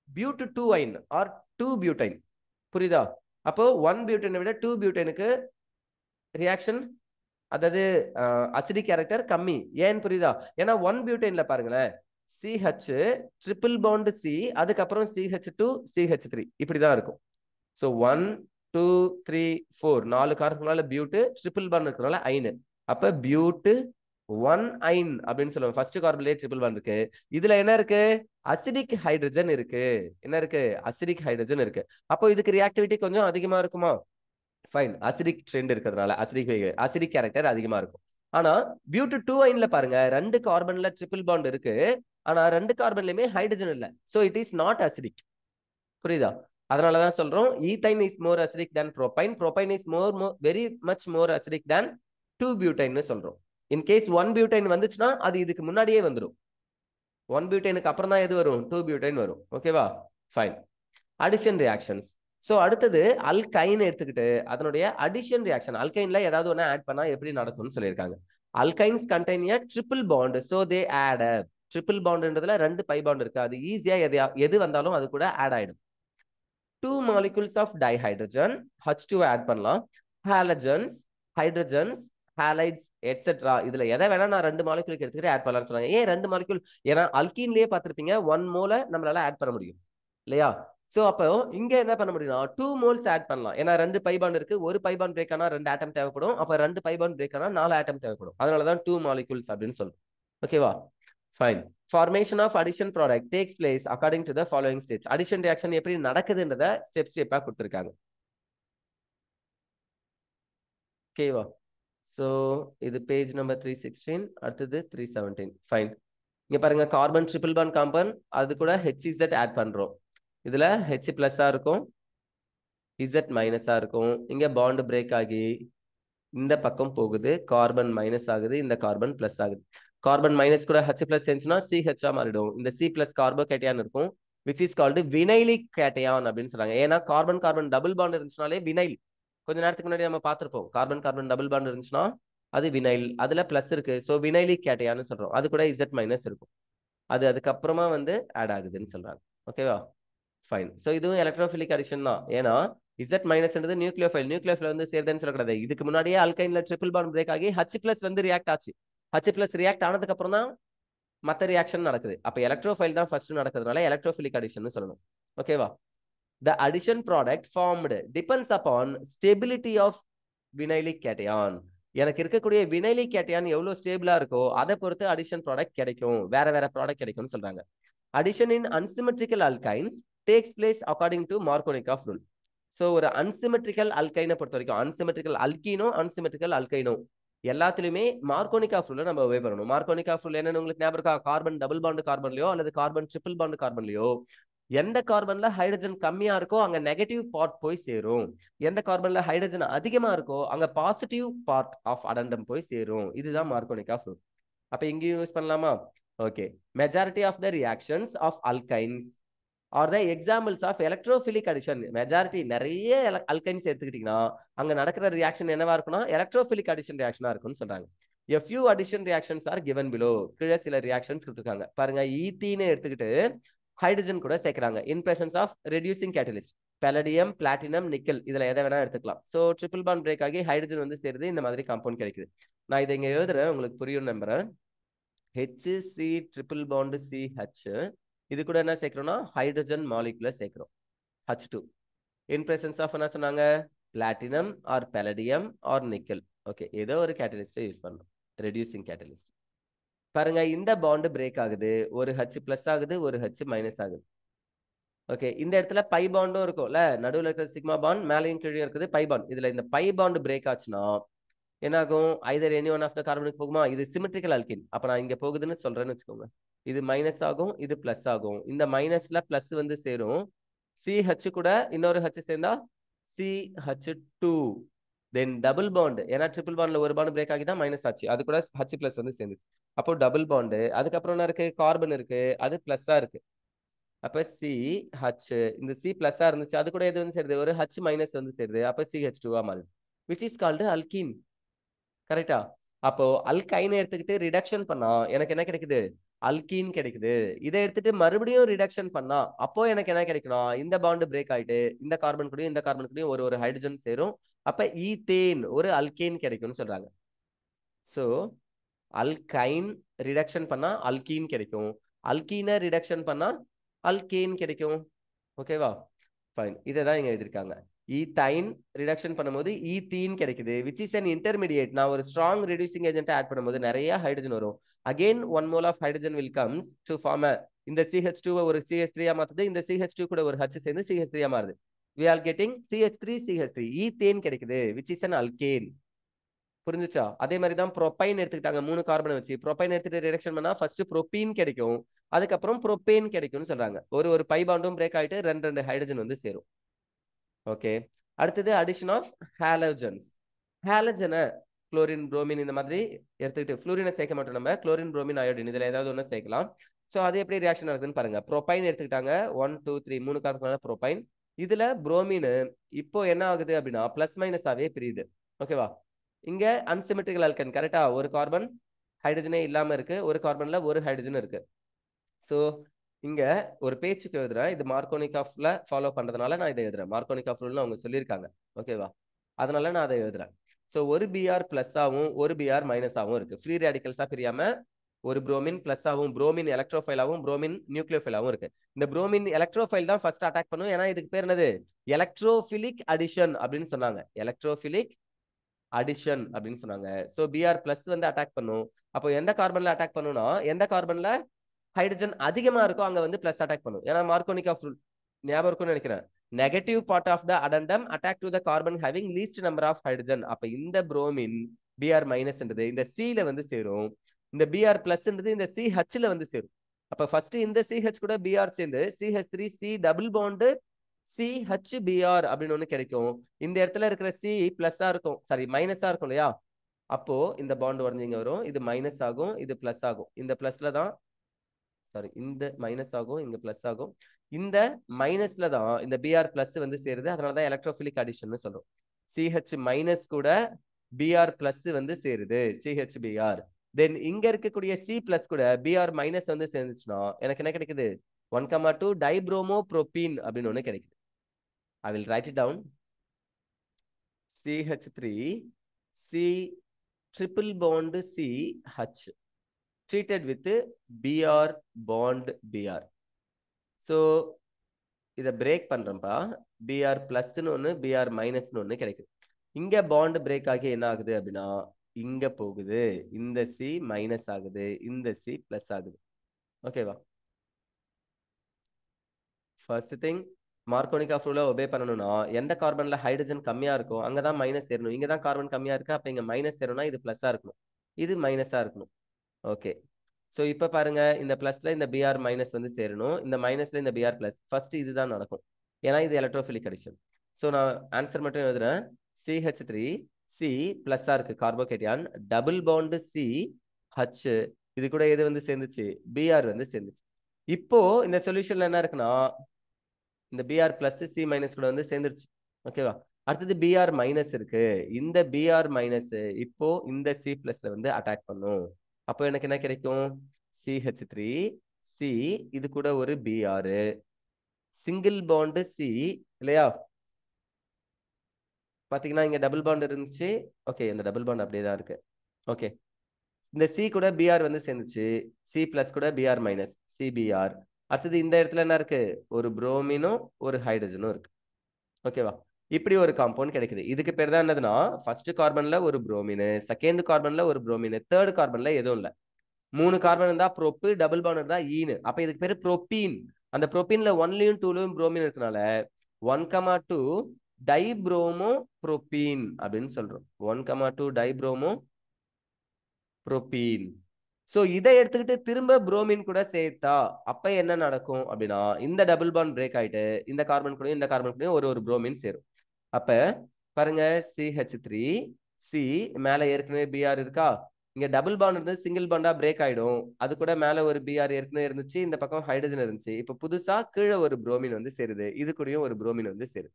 but 2 yne or 2 butyne. புரியுதா? அப்போ 1 பியூட்டைனை விட 2 பியூட்டைனுக்கு ரியாக்ஷன், அதாவது அசிடிக் கேரக்டர் கம்மி. ஏன்னு புரியுதா? ஏன்னா 1 பியூட்டைன்ல பாருங்களேன், CH ட்ரிபிள் பாண்ட் C, அதுக்கப்புறம் CH2 CH3 இப்படிதான் இருக்கும். ஸோ 1 2 3 4 4 கார்பனால பியூட்டு, ட்ரிபிள் பாண்ட் இருக்கிறனால ஐனு. அப்ப பியூட்டு 1 ஐன் அப்படின்னு சொல்லுவாங்க. ஃபர்ஸ்ட் கார்பன்லேயே ட்ரிபிள் பாண்ட் இருக்கு. இதுல என்ன இருக்கு, அசிடிக் ஹைட்ரஜன் இருக்கு. என்ன இருக்கு, அசிடிக் ஹைட்ரஜன் இருக்கு. அப்போ இதுக்கு ரியாக்டிவிட்டி கொஞ்சம் அதிகமா இருக்குமா? ஃபைன், அசிடிக் ட்ரெண்ட் இருக்கிறதுனால அசிடிக் கேரக்டர் அதிகமா இருக்கும். ஆனா பியூட்டு 2 ஐன்ல பாருங்க, 2 கார்பன்ல ட்ரிபிள் பாண்ட் இருக்கு, ஆனா 2 கார்பன்லயுமே ஹைட்ரஜன் இல்ல. So it is not acidic. புரியுதா? அதனாலதான் சொல்றோம் ethyne is more acidic than propyne. Propyne is very much more acidic than 2 butyne சொல்றோம். இன் கேஸ் 1 பியூட்டைன் வந்துச்சுன்னா அது இதுக்கு முன்னாடியே வந்துடும். 1 பியூட்டைனுக்கு அப்புறம் தான் எது வரும், 2 பியூட்டைன் வரும். ஓகேவா? ஃபைன். Addition reactions. ஸோ அடுத்தது அல்கைன் எடுத்துக்கிட்டு அதனுடைய அடிஷன் ரியாக்ஷன். அல்கைன்ல ஏதாவது ஒன்று ஆட் பண்ணா எப்படி நடக்கும்னு சொல்லியிருக்காங்க. Alkynes contain a triple bond, so they add up. Triple பாண்ட்ன்றதுல 2 பை பாண்ட் இருக்கு, அது ஈஸியா எது வந்தாலும் அது கூட ஆட் ஆயிடும். 2 molecules of dihydrogen H2 add பண்ணலாம். ஹாலஜன்ஸ், ஹைட்ரஜன்ஸ், ஹாலைட்ஸ் எட்ஸெட்ரா, இதுல எதை வேணா நான் 2 மாலிகுலுக்கு எடுத்துக்கிட்டு ஆட் பண்ணலாம்னு சொன்னாங்க. ஏன் 2 மாலிகுல்? ஏன்னா அல்கீன்லயே பார்த்துருப்பீங்க 1 மோலை நம்மளால ஆட் பண்ண முடியும் இல்லையா? சோ அப்போ இங்க என்ன பண்ண முடியும்னா 2 மோல்ஸ் ஆட் பண்ணலாம். ஏன்னா 2 பை பாண்ட் இருக்கு, ஒரு பை பாண்ட் பிரேக் ஆனா 2 ஆட்டம் தேவைப்படும். அப்ப 2 பை பாண்ட் பிரேக் ஆனா 4 ஆட்டம் தேவைப்படும். அதனாலதான் 2 மாலிகுல்ஸ் அப்படின்னு சொல்றோம். ஓகேவா? Fine. Formation of addition product takes place according to the following steps. Addition reaction எப்படி நடக்குதுன்றத ஸ்டெப்பா கொடுத்துருக்காங்க. ஓகேவா? ஸோ இது பேஜ் நம்பர் 316, அடுத்தது 317. ஃபைன். இங்க பாருங்க, கார்பன் ட்ரிபிள் பாண்ட் காம்பவுண்ட், அது கூட HZ ஆட் பண்றோம். இதுல H பிளஸ்ஸா இருக்கும், Z மைனஸா இருக்கும். இங்க பாண்ட் பிரேக் ஆகி இந்த பக்கம் போகுது, கார்பன் மைனஸ் ஆகுது, இந்த கார்பன் பிளஸ் ஆகுது. கார்பன் மைனஸ் கூட H பிளஸ் சேர்ந்துச்சுன்னா CH மாறிடும். இந்த C பிளஸ் கார்போகேட்டையான் இருக்கும், which is called vinylic cation அப்படின்னு சொல்றாங்க. ஏன்னா கார்பன் கார்பன் டபுள் பாண்ட் இருந்துச்சுனாலே வினைல். கொஞ்ச நேரத்துக்கு முன்னாடி நம்ம பார்த்திருப்போம், கார்பன் கார்பன் டபுள் பாண்ட் இருந்துச்சுன்னா அது வினைல், அதுல பிளஸ் இருக்கு. ஸோ வினைலிக் கேட்டையான்னு சொல்றோம். அது கூட Z மைனஸ் இருக்கும், அது அதுக்கப்புறமா வந்து ஆட் ஆகுதுன்னு சொல்றாங்க. ஓகேவா? ஃபைன். ஸோ இதுவும் எலக்ட்ரோஃபிலிக் அடிஷன் தான். ஏன்னா Z மைனஸ்ன்றது நியூக்ளியோஃபைல், நியூக்ளியோஃபைல் வந்து சேர்ந்தேன்னு சொல்லக்கூடாது. இதுக்கு முன்னாடியே அல்கைன்ல ட்ரிபிள் பாண்ட் பிரேக் ஆகி H பிளஸ் வந்து ரியாக்ட் ஆச்சு. H பிளஸ் ரியாக்ட் ஆனதுக்கு அப்புறம் தான் மற்ற ரியாக்ஷன் நடக்குது. அப்ப எலக்ட்ரோஃபைல் தான் ஃபர்ஸ்ட் நடக்கிறதுனால எலக்ட்ரோஃபிலிக் அடிஷன் சொல்லணும். ஓகேவா? The addition product formed depends upon stability of vinylic cation. எனக்கு இருக்கக்கூடிய வினைலிக் கேட்டையான் எவ்வளவு ஸ்டேபிளா இருக்கோ அதை பொறுத்து அடிஷன் ப்ராடக்ட் கிடைக்கும், வேற வேற ப்ராடக்ட் கிடைக்கும்னு சொல்றாங்க. Addition in unsymmetrical alkynes takes place according to Markovnikov rule. So ஒரு அன்சிமெட்ரிக்கல் அல்கைனை பொறுத்த வரைக்கும், அன்சிமெட்ரிக்கல் அல்கீனோ அன்சிமெட்ரிக்கல் அல்கைனோ எல்லாத்துலயுமே மார்கோனிகாஃப் ரூலை நம்ம ஒபே பண்ணணும். மார்கோனிகாஃப் ரூல் என்னன்னு உங்களுக்கு ஞாபகம் இருக்கா? கார்பன் டபுள் பாண்டு கார்பன்லயோ அல்லது கார்பன் ட்ரிபிள் பாண்டு கார்பன்லயோ எந்த கார்பன்ல ஹைட்ரஜன் கம்மியா இருக்கோ அங்க நெகட்டிவ் பார்ட் போய் சேரும், எந்த கார்பன்ல ஹைட்ரஜன் அதிகமா இருக்கோ அங்க பாசிட்டிவ் பார்ட் ஆஃப் அடண்டம் போய் சேரும். இதுதான் மார்கோனிகாஃப் ரூல். அப்ப இங்கேயும் யூஸ் பண்ணலாமா? Okay. Majority of the reactions of alkynes are the examples of electrophilic addition. Majority நிறைய அல்கைன்ஸ் எடுத்துக்கிட்டீங்கன்னா அங்க நடக்கிற ரியாக்ஷன் என்னவா இருக்குன்னா எலக்ட்ரோஃபிலிக் அடிஷன் ரியாக்ஷனா இருக்கும்னு சொல்றாங்க. A few addition reactions are given below. கீழே சில ரியாக்ஷன்ஸ் கொடுத்துருக்காங்க பாருங்க. ஈத்தீனை எடுத்துக்கிட்டு ஹைட்ரஜன் கூட சேர்க்கிறாங்க in presence of reducing catalyst, palladium, platinum, nickel, இதுல எதை வேணா எடுத்துக்கலாம். ஸோ ட்ரிபிள் பாண்ட் பிரேக் ஆகி ஹைட்ரஜன் வந்து சேருது, இந்த மாதிரி காம்பவுண்ட் கிடைக்குது. நான் இதை இங்க எழுதுறேன், உங்களுக்கு புரியும் நம்புறேன். HC ட்ரிபிள் பாண்ட் CH, இது கூட என்ன சேர்க்கிறோம்னா ஹைட்ரஜன் மாலிகுலர் சேர்க்கிறோம் H2 இன் பிரசன்ஸ் ஆஃப் என்ன சொன்னாங்க, platinum or palladium or nickel. Okay, ஏதோ ஒரு கேட்டலிஸ்டை யூஸ் பண்ணணும். Reducing catalyst. பாருங்க இந்த பாண்ட் பிரேக் ஆகுது, ஒரு ஹச் பிளஸ் ஆகுது, ஒரு ஹச் மைனஸ் ஆகுது. ஓகே, இந்த இடத்துல பை பாண்டும் இருக்கும்ல, நடுவில் இருக்கிற சிக்மா பாண்ட் மேலையும் கீழே இருக்குது பை பாண்ட். இதுல இந்த பை பாண்ட் பிரேக் ஆச்சுன்னா என்ன ஆகும்? Either any one of the கார்பனுக்கு போகுமா? இது சிமெட்ரிக்கல் அல்கின். அப்ப நான் இங்க போகுதுன்னு சொல்றேன்னு வச்சுக்கோங்க. இது மைனஸ் ஆகும், இது பிளஸ் ஆகும். இந்த மைனஸ்ல பிளஸ் வந்து சேரும். சிஹெச் கூட இன்னொரு ஹச் சேர்ந்தா CH2. தென் டபுள் பாண்ட், ஏன்னா ட்ரிபிள் பாண்ட்ல ஒரு பாண்ட் பிரேக் ஆகி தான் மைனஸ் ஆச்சு, அது கூட ஹச் பிளஸ் வந்து சேர்ந்துச்சு. அப்போ டபுள் பாண்டு. அதுக்கப்புறம் என்ன இருக்கு? கார்பன் இருக்கு, அது பிளஸ்ஸா இருக்கு. அப்ப CH, இந்த C பிளஸ்ஸா இருந்துச்சு, அது கூட எது வந்து சேருது? ஒரு H மைனஸ் வந்து சேருது. அப்ப CH2 மாறுது, which is called alkene. கரெக்டா? அப்போ அல்கைனை எடுத்துக்கிட்டு ரிடக்ஷன் பண்ணா எனக்கு என்ன கிடைக்குது? அல்கீன் கிடைக்குது. இதை எடுத்துட்டு மறுபடியும் ரிடக்ஷன் பண்ணா அப்போ எனக்கு என்ன கிடைக்கணும்? இந்த பாண்ட் பிரேக் ஆயிட்டு இந்த கார்பன் கூடயும் இந்த கார்பன் கூடயும் ஒரு ஒரு ஹைட்ரஜன் சேரும். அப்ப ஈத்தேன் ஒரு அல்கேன் கிடைக்கும்னு சொல்றாங்க. சோ அல்கைன் ரிடக்ஷன் பண்ணா அல்கீன் கிடைக்கும், அல்கீனை ரிடக்ஷன் பண்ணா அல்கேன் கிடைக்கும். ஓகேவா? ஃபைன். இதை தான் இங்க எழுதிருக்காங்க. ஈத்தைன் ரிடக்ஷன் பண்ணும்போது ஈத்தீன் கிடைக்குது, which is an intermediate. நான் ஒரு ஸ்ட்ராங் ரெடியூசிங் ஏஜென்ட் ஆட் பண்ணும்போது நிறைய ஹைட்ரஜன் வரும். Again 1 mole of hydrogen will comes to form a, இந்த CH2 ஒரு CH3 மாத்துது, இந்த CH2 கூட ஒரு H சேர்ந்து CH3 மாறுது. we are getting CH3 ethane கிடைக்குது, which is an alkane. புரிஞ்சுச்சா? அதே மாதிரி தான் ப்ரோபைன் எடுத்துக்கிட்டாங்க, 3 கார்பனை வச்சு ப்ரோபைன் எடுத்துட்டு ரிடக்ஷன் பண்ணா ஃபர்ஸ்ட் ப்ரோபீன் கிடைக்கும், அதுக்கப்புறம் ப்ரோபேன் கிடைக்கும்னு சொல்றாங்க. ஒரு ஒரு பை பாண்டும் பிரேக் ஆயிட்டு ரெண்டு ஹைட்ரஜன் வந்து சேரும். ஓகே, அடுத்தது அடிஷன் ஆஃப் ஹாலோஜன்ஸ். ஹாலஜனை குளோரின் புரோமின் இந்த மாதிரி எடுத்துக்கிட்டு, ஃப்ளூரினை சேர்க்க மாட்டோம் நம்ம, குளோரின் புரோமின் அயோடின் இதுல ஏதாவது ஒன்று சேர்க்கலாம். ஸோ அது எப்படி ரியாக்ஷன் ஆகுதுன்னு பாருங்க. ப்ரோபைன் எடுத்துக்கிட்டாங்க, 1 2 3 3 கார்பன் ப்ரோபைன். இதுல புரோமின் இப்போ என்ன ஆகுது அப்படின்னா பிளஸ் மைனஸாவே பிரியுது. ஓகேவா? இங்க அன்சிமெட்ரிக்கல் ஆல்கன், கரெக்டா? ஒரு கார்பன் ஹைட்ரஜனே இல்லாம இருக்கு, ஒரு கார்பன்ல ஒரு ஹைட்ரஜன் இருக்கு. ஸோ இங்க ஒரு பேச்சுக்கு எழுதுறேன், இது மார்க்கோனிக் ஆஃப்ல ஃபாலோ பண்றதுனால நான் இதை எழுதுறேன். மார்க்கோனிக் ஆஃப் ரூல்னு அவங்க சொல்லியிருக்காங்க. ஓகேவா? அதனால நான் அதை எழுதுறேன். ஸோ ஒரு பிஆர் பிளஸ் ஆகும், ஒரு பிஆர் மைனஸ் ஆகும் இருக்கு. ஃப்ரீ ரேடிக்கல்ஸா பிரியாம ஒரு புரோமின் பிளஸ் ஆகும், புரோமின் எலக்ட்ரோஃபைலாவும் புரோமின் நியூக்ளியோஃபைலாவும் இருக்கு. இந்த புரோமின் எலக்ட்ரோஃபைல் தான் ஃபர்ஸ்ட் அட்டாக் பண்ணும், ஏன்னா இதுக்கு பேர் என்னது? எலக்ட்ரோஃபிலிக் அடிஷன் அப்படின்னு சொன்னாங்க. எலக்ட்ரோஃபிலிக் அடிஷன் அப்படின்னு சொன்னாங்க. ஸோ பிஆர் பிளஸ் வந்து அட்டாக் பண்ணும். அப்போ எந்த கார்பன்ல அட்டாக் பண்ணும்னா, எந்த கார்பன்ல ஹைட்ரஜன் அதிகமா இருக்கும் அங்க வந்து பிளஸ் அட்டாக் பண்ணும். ஏன்னா மார்க்கோனிக் ஆஃப் ரூல் ஞாபகம் இருக்கும்னு நினைக்கிறேன். Negative part of the addendum attack to the carbon having least number of hydrogen. அப்ப இந்த புரோமின் பிஆர் மைனஸ் இந்த சில வந்து சேரும், இந்த பிஆர் பிளஸ் இந்த CH வந்து சேரும். அப்ப ஃபர்ஸ்ட் இந்த CH கூட பிஆர் சேர்ந்து CH3C டபுள் பாண்டு CHBr அப்படின்னு ஒண்ணு கிடைக்கும். இந்த இடத்துல இருக்கிற C பிளஸ்ஸா இருக்கும், சாரி மைனஸா இருக்கும் இல்லையா? அப்போ இந்த பாண்ட் உடஞ்சிங்க வரும், இது மைனஸ் ஆகும், இது பிளஸ் ஆகும். இந்த பிளஸ்ல தான், சாரி இந்த மைனஸ் ஆகும், இங்க பிளஸ் ஆகும். இந்த மைனஸ்ல தான் இந்த பிஆர் பிளஸ் வந்து சேருது, அதனாலதான் எலக்ட்ரோஃபிலிக் அடிஷன் சொல்றோம். CH மைனஸ் கூட பிஆர் பிளஸ் வந்து சேருது, CHBr. தென் இங்க இருக்கக்கூடிய C பிளஸ் கூட பிஆர் மைனஸ் வந்து சேர்ந்துச்சுன்னா எனக்கு என்ன கிடைக்குது? 1,2 டைப்ரோமோ புரோபீன் அப்படின்னு ஒண்ணு கிடைக்குது. I will write it down. CH3 C triple bond CH treated with Br bond Br. So இதை பிரேக் பண்றேன்ப்பா, Br பிளஸ்ன்னு ஒன்று Br மைனஸ்ன்னு ஒன்று கிடைக்குது. இங்க பாண்ட் பிரேக் ஆகி என்ன ஆகுது அப்படின்னா இங்க போகுது, இந்த C மைனஸ் ஆகுது, இந்த C பிளஸ் ஆகுது. ஓகேவா? ஃபர்ஸ்ட் திங், மார்க்கோனிக் ஆஃப் ரூலை ஒபே பண்ணணும்னா எந்த கார்பன்ல ஹைட்ரஜன் கம்மியா இருக்கும் அங்கதான் மைனஸ் சேரணும். இங்க தான் கார்பன் கம்மியா இருக்கு, அப்ப இங்க மைனஸ் சேரணும்னா இது பிளஸ்ஸா இருக்கணும், இது மைனஸா இருக்கணும். ஓகே, ஸோ இப்போ பாருங்க, இந்த பிளஸ்ல இந்த பிஆர் மைனஸ் வந்து சேரணும், இந்த மைனஸ்ல இந்த பிஆர் பிளஸ். ஃபர்ஸ்ட் இதுதான் நடக்கும், ஏன்னா இது எலக்ட்ரோஃபிலிக் அடிஷன். ஸோ நான் ஆன்சர் மட்டும் எழுதுறேன். CH3C பிளஸ்ஸா இருக்கு கார்போகேட்டியான், டபுள் பாண்டு CH, இது கூட எது வந்து சேர்ந்துச்சு? பிஆர் வந்து சேர்ந்துச்சு. இப்போ இந்த சொல்யூஷன்ல என்ன இருக்குன்னா இந்த பிஆர் பிளஸ் C மைனஸ் கூட வந்து சேர்ந்துருச்சு. ஓகேவா? அடுத்தது பிஆர் மைனஸ் இருக்கு, இந்த பிஆர் மைனஸ் இப்போ இந்த C பிளஸ்ல வந்து அட்டாக் பண்ணும். அப்போ எனக்கு என்ன கிடைக்கும்? CH3C, இது கூட ஒரு பிஆர், சிங்கிள் பாண்டு C இல்லையா? பாத்தீங்கன்னா இங்க டபுள் பாண்ட் இருந்துச்சு. ஓகே, இந்த டபுள் பாண்ட் அப்படியே தான் இருக்கு. ஓகே, இந்த C கூட பிஆர் வந்து சேர்ந்துச்சு, C பிளஸ் கூட பிஆர் மைனஸ் CBr. அடுத்தது இந்த இடத்துல என்ன இருக்கு? ஒரு புரோமினும் ஒரு ஹைட்ரஜனும் இருக்கு. ஓகேவா? இப்படி ஒரு காம்பவுண்ட் கிடைக்குது. இதுக்கு பேர் தான் என்னதுன்னா, ஃபர்ஸ்ட் கார்பன்ல ஒரு புரோமின், செகண்ட் கார்பன்ல ஒரு புரோமின், தேர்ட் கார்பன்ல எதுவும் இல்ல. 3 கார்பன் இருந்தா ப்ரோப்பு, டபுள் பாண்ட் இருந்தா ஈனு. அப்ப இதுக்கு பேரு புரோப்பீன். அந்த புரோப்பீன்ல 1லயும் 2லயும் புரோமின் இருக்கனால 1,2 டைப்ரோமோ புரோப்பீன் அப்படின்னு சொல்றோம். 1,2 டைப்ரோமோ புரோப்பீன். சோ இதை எடுத்துக்கிட்டு திரும்ப புரோமின் கூட சேர்த்தா அப்ப என்ன நடக்கும் அப்படின்னா, இந்த டபுள் பாண்ட் பிரேக் ஆயிட்டு இந்த கார்பன் கூடயும் இந்த கார்பன் கூடயும் ஒரு புரோமின் சேரும். அப்ப பாருங்க, CH3 C மேல ஏற்கனவே Br இருக்கா, இங்க டபுள் பாண்ட் இருந்து சிங்கிள் பாண்டா பிரேக் ஆயிடும். அது கூட மேல ஒரு Br ஏற்கனவே இருந்துச்சு, இந்த பக்கம் ஹைட்ரஜன் இருந்துச்சு. இப்ப புதுசா கீழே ஒரு புரோமின் வந்து சேருது, இது கூடயும் ஒரு புரோமின் வந்து சேருது.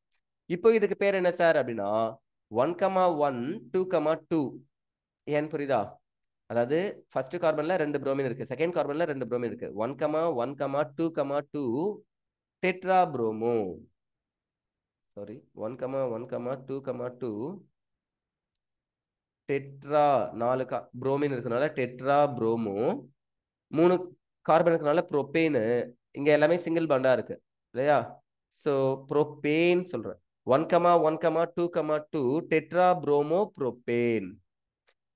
இப்போ இதுக்கு பேர் என்ன சார் அப்படின்னா 1,1 2,2. ஏன் புரியுதா? அதாவது ஃபர்ஸ்ட் கார்பன்ல 2 புரோமின் இருக்கு, செகண்ட் கார்பன்ல 2 புரோமின் இருக்கு. 1,1, 2,2 tetra promo. Sorry, 1,1, 2,2 tetra, 4 bromine இருக்கனால டெட்ரா புரோமோ. 3 கார்பன் இருக்கனால ப்ரோபேனு. இங்க எல்லாமே சிங்கிள் பாண்டா இருக்கு இல்லையா? சோ ப்ரோபேன் சொல்றேன். 1,1, 2,2 டெட்ரா புரோமோ ப்ரோபேன்.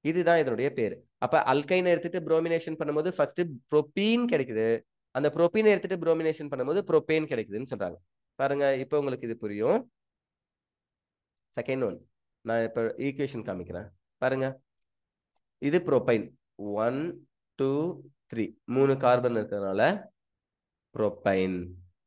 இதுதான் இதனுடைய பேரு. அப்ப அல்கைனை எடுத்துட்டு புரோமினேஷன் பண்ணும்போது ஃபர்ஸ்ட் ப்ரோபீன் கிடைக்குது, அந்த ப்ரோபீனை எடுத்துட்டு புரோமினேஷன் பண்ணும்போது ப்ரோபேன் கிடைக்குதுன்னு சொல்றாங்க. பாருங்க, இப்போ உங்களுக்கு இது புரியும். செகண்ட் ஒன் நான் இப்ப ஈக்குவேஷன் காமிக்கிறேன் பாருங்க. இது ப்ரோபைன் 1 2 3 3 கார்பன் இருக்கிறதுனால ப்ரோபைன்.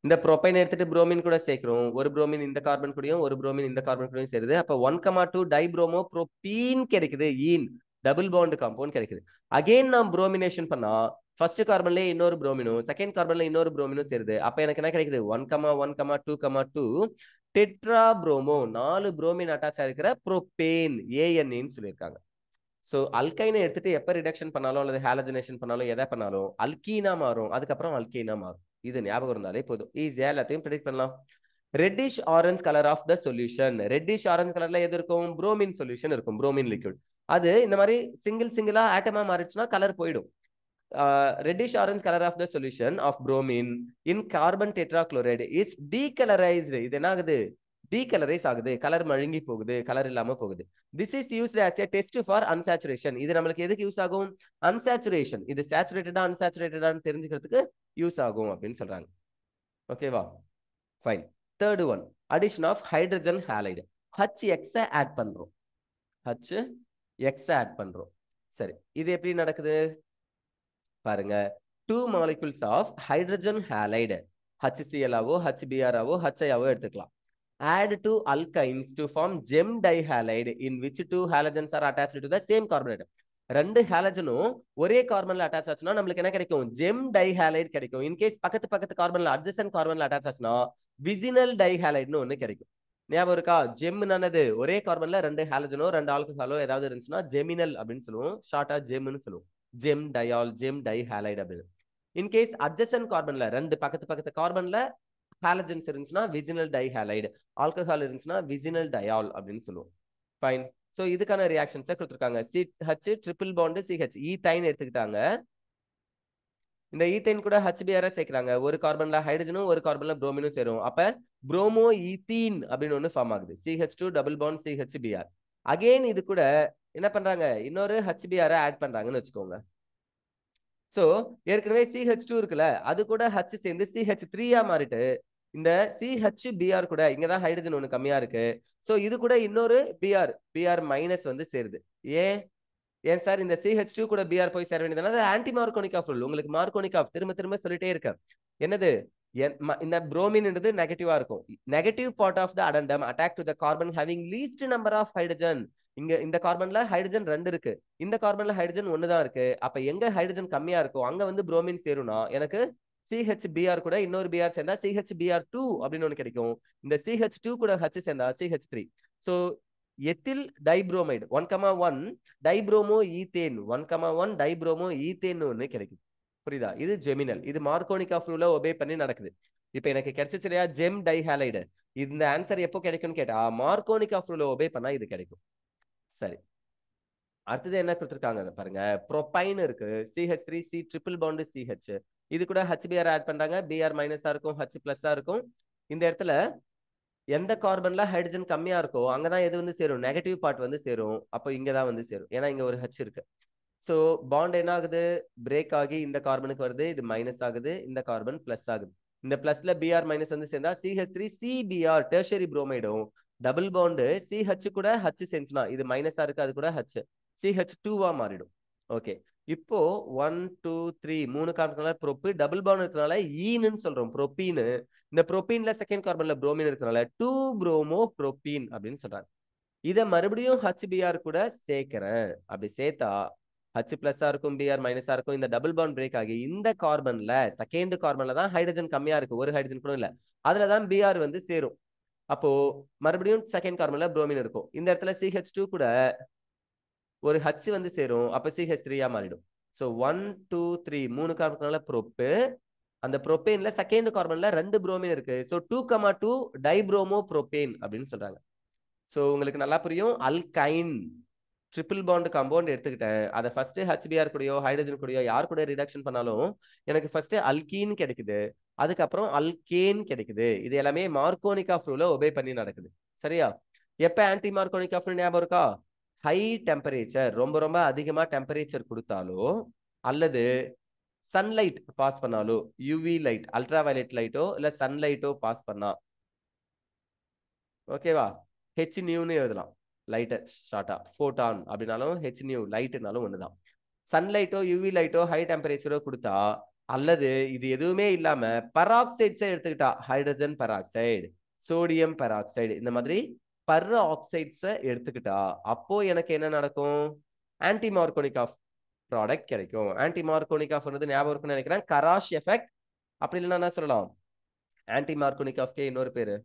இந்த ப்ரோபைன் எடுத்துட்டு புரோமின் கூட சேர்க்கிறோம். ஒரு புரோமின் இந்த கார்பன் கூடயும் ஒரு புரோமின் இந்த கார்பன் கூடயும் சேருது. அப்ப 1,2 டைப்ரோமோ ப்ரோபீன் கிடைக்குது. ஈன் டபுள் பாண்ட் காம்பவுண்ட் கிடைக்குது. அகைன் நாம் புரோமினேஷன் பண்ணா ஃபர்ஸ்ட் கார்பன்லயே இன்னொரு புரோமினும் செகண்ட் கார்பன்ல இன்னொரு புரோமினும் சேருது. அப்ப எனக்கு என்ன கிடைக்குது? 1,1, 2,2 டெட்ரா புரோமோ, 4 புரோமின் அட்டாச் ஆகிருக்கிற ப்ரோபேன், ஏஎன்னு சொல்லியிருக்காங்க. ஸோ அல்கைனை எடுத்துட்டு எப்ப ரிடக்ஷன் பண்ணாலும் அல்லது ஹாலஜனேஷன் பண்ணாலும் எதை பண்ணாலும் அல்கீனா மாறும், அதுக்கப்புறம் அல்கீனா மாறும். இது ஞாபகம் இருந்தாலே போதும், ஈஸியா எல்லாத்தையும் ப்ரெடிக்ட் பண்ணலாம். Reddish orange colour of the solution. Reddish orange கலர்ல எது இருக்கும்? புரோமின் சொல்யூஷன் இருக்கும், புரோமின் லிக்விட். அது இந்த மாதிரி சிங்கிளா ஆட்டமா மாறிடுச்சுன்னா கலர் போயிடும். Reddish orange colour of the solution of bromine in carbon tetrachloride is decolourised. இது என்ன ஆகுது? டீகலரைஸ் ஆகுது, கலர் மழுங்கி போகுது, கலர் இல்லாம போகுது. This is used as a test for unsaturation. இது நம்மளுக்கு எதுக்கு யூஸ் ஆகும்? அன்சாச்சுரேஷன். இது சேச்சுரேட்டடா அன்சாச்சுரேட்டடான்னு தெரிஞ்சுக்கிறதுக்கு யூஸ் ஆகும் அப்படின்னு சொல்றாங்க. ஓகேவா? Fine. Third one, addition of hydrogen halide. HX add பண்றோம், HX ஆட் பண்றோம். சரி, இது எப்படி நடக்குது பாருங்க. 2 molecules of hydrogen halide, HCl ஆவோ HBr ஆவோ HI ஆவோ எடுத்துக்கலாம். Add to alkynes to form gem dihalide in which 2 halogens are attached to the same carbon atom. 2 ஹாலஜனும் ஒரே கார்பன்ல அட்டாச் ஆச்சுன்னா நம்மளுக்கு என்ன கிடைக்கும்? ஜெம் டைஹாலைடு கிடைக்கும். இன்கேஸ் பக்கத்து கார்பன்ல அட்ஜசன்ட் கார்பன்ல அட்டாச் ஆச்சுன்னா விசினல் டைஹாலைடுன்னு ஒண்ணு கிடைக்கும். ஞாபகம் இருக்கா? ஜெம்னானது ஒரே கார்பன்ல 2 ஹாலஜனோ 2 ஆல்கஹாலோ ஏதாவது இருந்துச்சுன்னா ஜெமினல் அப்படின்னு சொல்லுவோம், ஷார்ட்டா ஜெம்னு சொல்லுவோம். ஜெம் டயால், ஜெம் டைஹாலைடு அப்படின்னு. இன்கேஸ் அட்ஜசன்ட் கார்பன்ல 2 பக்கத்து கார்பன்ல ஹாலஜன்ஸ் இருந்துச்சுன்னா விசினல் டைஹாலைடு, ஆல்கஹால் இருந்துச்சுன்னா விசினல் டயால் அப்படின்னு சொல்லுவோம். ஃபைன். சோ இதுக்கான ரியாக்ஷன்ஸை கொடுத்துருக்காங்க. CH triple bond CH, ethyne எடுத்துக்கிட்டாங்க. இந்த ஈத்தைன் கூட HBr சேர்க்கிறாங்க. ஒரு கார்பன்ல ஹைட்ரஜனும் ஒரு கார்பன்ல புரோமினும் சேரும். அப்ப புரோமோ ஈத்தீன் அப்படின்னு ஒண்ணு ஃபார்ம் ஆகுது. CH2 double bond CHBr. Again இது கூட என்ன பண்றாங்க? இன்னொரு HBr ஆட் பண்றாங்கன்னு வச்சுக்கோங்க. சோ ஏற்கனவே CH2 இருக்குல்ல, அது கூட H சேர்ந்து CH3 மாறிட்டு இந்த CHBr கூட இங்கதான் ஹைட்ரஜன் ஒண்ணு கம்மியா இருக்கு. சோ இது கூட இன்னொரு Br மைனஸ் வந்து சேருது. ஏன் சார் இந்த CH2 கூட Br போய் சேர வேண்டியது? Anti Markovnikov rule. உங்களுக்கு மார்கோனிக் ஆஃப் திரும்ப சொல்லிட்டே இருக்க. என்னது? இந்த புரோமின்ன்றது நெகட்டிவா இருக்கும். Negative part of the addendum attack to the carbon having least number of hydrogen. இங்க இந்த கார்பன்ல ஹைட்ரஜன் 2 இருக்கு, இந்த கார்பன்ல ஹைட்ரஜன் 1 தான் இருக்கு. அப்ப எங்க ஹைட்ரஜன் கம்மியா இருக்கும் அங்க வந்து புரோமின் சேரும்னா எனக்கு CHBr கூட இன்னொரு Br சேர்ந்தா CHBr2 அப்படின்னு ஒண்ணு கிடைக்கும். இந்த CH2 கூட H சேர்ந்தா CH3. So ethyl dibromide 1,1 dibromo ethane, 1,1 dibromo ethane ஒண்ணு கிடைக்குது. புரியுதா? இது ஜெமினல். இது மார்கோனிக் ஆஃப் ரூலை ஒபே பண்ணி நடக்குது. இப்ப எனக்கு கிடைச்சிச்சு இல்லையா ஜெம் டைஹாலைடு? இந்த ஆன்சர் எப்போ கிடைக்கும்னு கேட்டா மார்கோனிக் ஆஃப் ரூலை ஒபே பண்ணா இது கிடைக்கும். சரி, அடுத்தது என்ன கொடுத்துருக்காங்க பாருங்க. ப்ரோபைன் இருக்கு, CH3C ட்ரிபிள் பாண்ட் CH. இது கூட HBr ஆட் பண்றாங்க. Br மைனஸா இருக்கும், H பிளஸ்ஸா இருக்கும். இந்த இடத்துல எந்த கார்பன்ல ஹைட்ரஜன் கம்மியா இருக்கோ அங்கதான் எது வந்து சேரும், நெகட்டிவ் பார்ட் வந்து சேரும். அப்போ இங்கதான் வந்து சேரும், ஏன்னா இங்க ஒரு ஹச் இருக்கு. ஸோ பாண்ட் என்ன ஆகுது, பிரேக் ஆகி இந்த கார்பனுக்கு வருது, இது மைனஸ் ஆகுது, இந்த கார்பன் பிளஸ் ஆகுது. இந்த பிளஸ்ல பிஆர் மைனஸ் வந்து சேர்ந்தா CH3 CBr டெர்ஷரி புரோமைடும். டபுள் பாண்டு CH கூட ஹச் சேர்ந்துச்சுன்னா இது மைனஸா இருக்கு, அது கூட ஹச் CH2வா மாறிடும். ஓகே, இப்போ 1 2 3 மூணு கார்பனால ப்ரோப்பு, டபுள் பாண்ட் இருக்கனால ஈன்னு சொல்றோம், ப்ரோப்பீன். இந்த ப்ரோப்பீன்ல செகண்ட் கார்பன்ல புரோமின் இருக்கனால 2 புரோமோ ப்ரோப்பீன் அப்படின்னு சொல்றாங்க. இதை மறுபடியும் HBr கூட சேர்க்கிறேன். அப்படி சேர்த்தா H பிளஸா இருக்கும், Br மைனஸா இருக்கும். இந்த டபுள் பாண்ட் பிரேக் ஆகி இந்த கார்பன்ல செகண்ட் கார்பன்ல தான் ஹைட்ரஜன் கம்மியா இருக்கு, ஒரு ஹைட்ரஜன் கூட இல்ல, அதுலதான் Br வந்து சேரும். அப்போ மறுபடியும் செகண்ட் கார்பன்ல புரோமின் இருக்கும். இந்த இடத்துல CH2 கூட ஒரு H வந்து சேரும், அப்ப CH3 மாறிடும். ஸோ 1 2 3 மூணு கார்பனால ப்ரோப்பு, அந்த ப்ரோபேன்ல செகண்ட் கார்பன்ல 2 புரோமின் இருக்கு. ஸோ 2,2 டைப்ரோமோ ப்ரோபேன் அப்படின்னு சொல்றாங்க. ஸோ உங்களுக்கு நல்லா புரியும். அல்கைன் ட்ரிபிள் பாண்ட் காம்பவுண்ட் எடுத்துக்கிட்டேன், அதை ஃபர்ஸ்ட் HBr கூடயோ ஹைட்ரஜன் கூடயோ யார் கூட ரிடக்ஷன் பண்ணாலும் எனக்கு ஃபர்ஸ்ட் அல்கீன் கிடைக்குது, அதுக்கப்புறம் அல்கேன் கிடைக்குது. இது எல்லாமே மார்க்கோனிக் ஆஃப் ரூலை ஒபே பண்ணி நடக்குது. சரியா? எப்ப ஆன்டி மார்க்கோனிக் ஆஃப் ஞாபகம் இருக்கா? ஹை டெம்பரேச்சர், ரொம்ப ரொம்ப அதிகமா டெம்பரேச்சர் கொடுத்தாலோ, அல்லது சன்லைட் பாஸ் பண்ணாலோ, யூவி லைட் அல்ட்ரா வயலட் லைட்டோ இல்ல சன்லைட்டோ பாஸ் பண்ணா, ஓகேவா, ஹெச் நியூன்னு எழுதலாம். லைட்டை ஷார்ட்டா ஃபோட்டான் அப்படின்னாலும் ஹெச் நியூ லைட்னாலும் ஒண்ணுதான். சன்லைட்டோ யூவி லைட்டோ ஹை டெம்பரேச்சரோ கொடுத்தா, அல்லது இது எதுவுமே இல்லாம பெராக்சைட்ஸை எடுத்துக்கிட்டா, ஹைட்ரஜன் பெராக்சைடு, சோடியம் பெராக்சைடு, இந்த மாதிரி பர் ஆக்சைட்ஸை எடுத்துக்கிட்டா, அப்போ எனக்கு என்ன நடக்கும், ஆன்டி மார்க்கோனிக் ஆஃப் ப்ராடக்ட் கிடைக்கும். ஆன்டி மார்க்கோனிக் ஆஃப் ஞாபகம் இருக்குன்னு நினைக்கிறேன், கராஷ் எஃபெக்ட். அப்படி இல்லைன்னா என்ன சொல்லலாம், ஆன்டி மார்க்கோனிக் ஆஃப்கே இன்னொரு பேரு,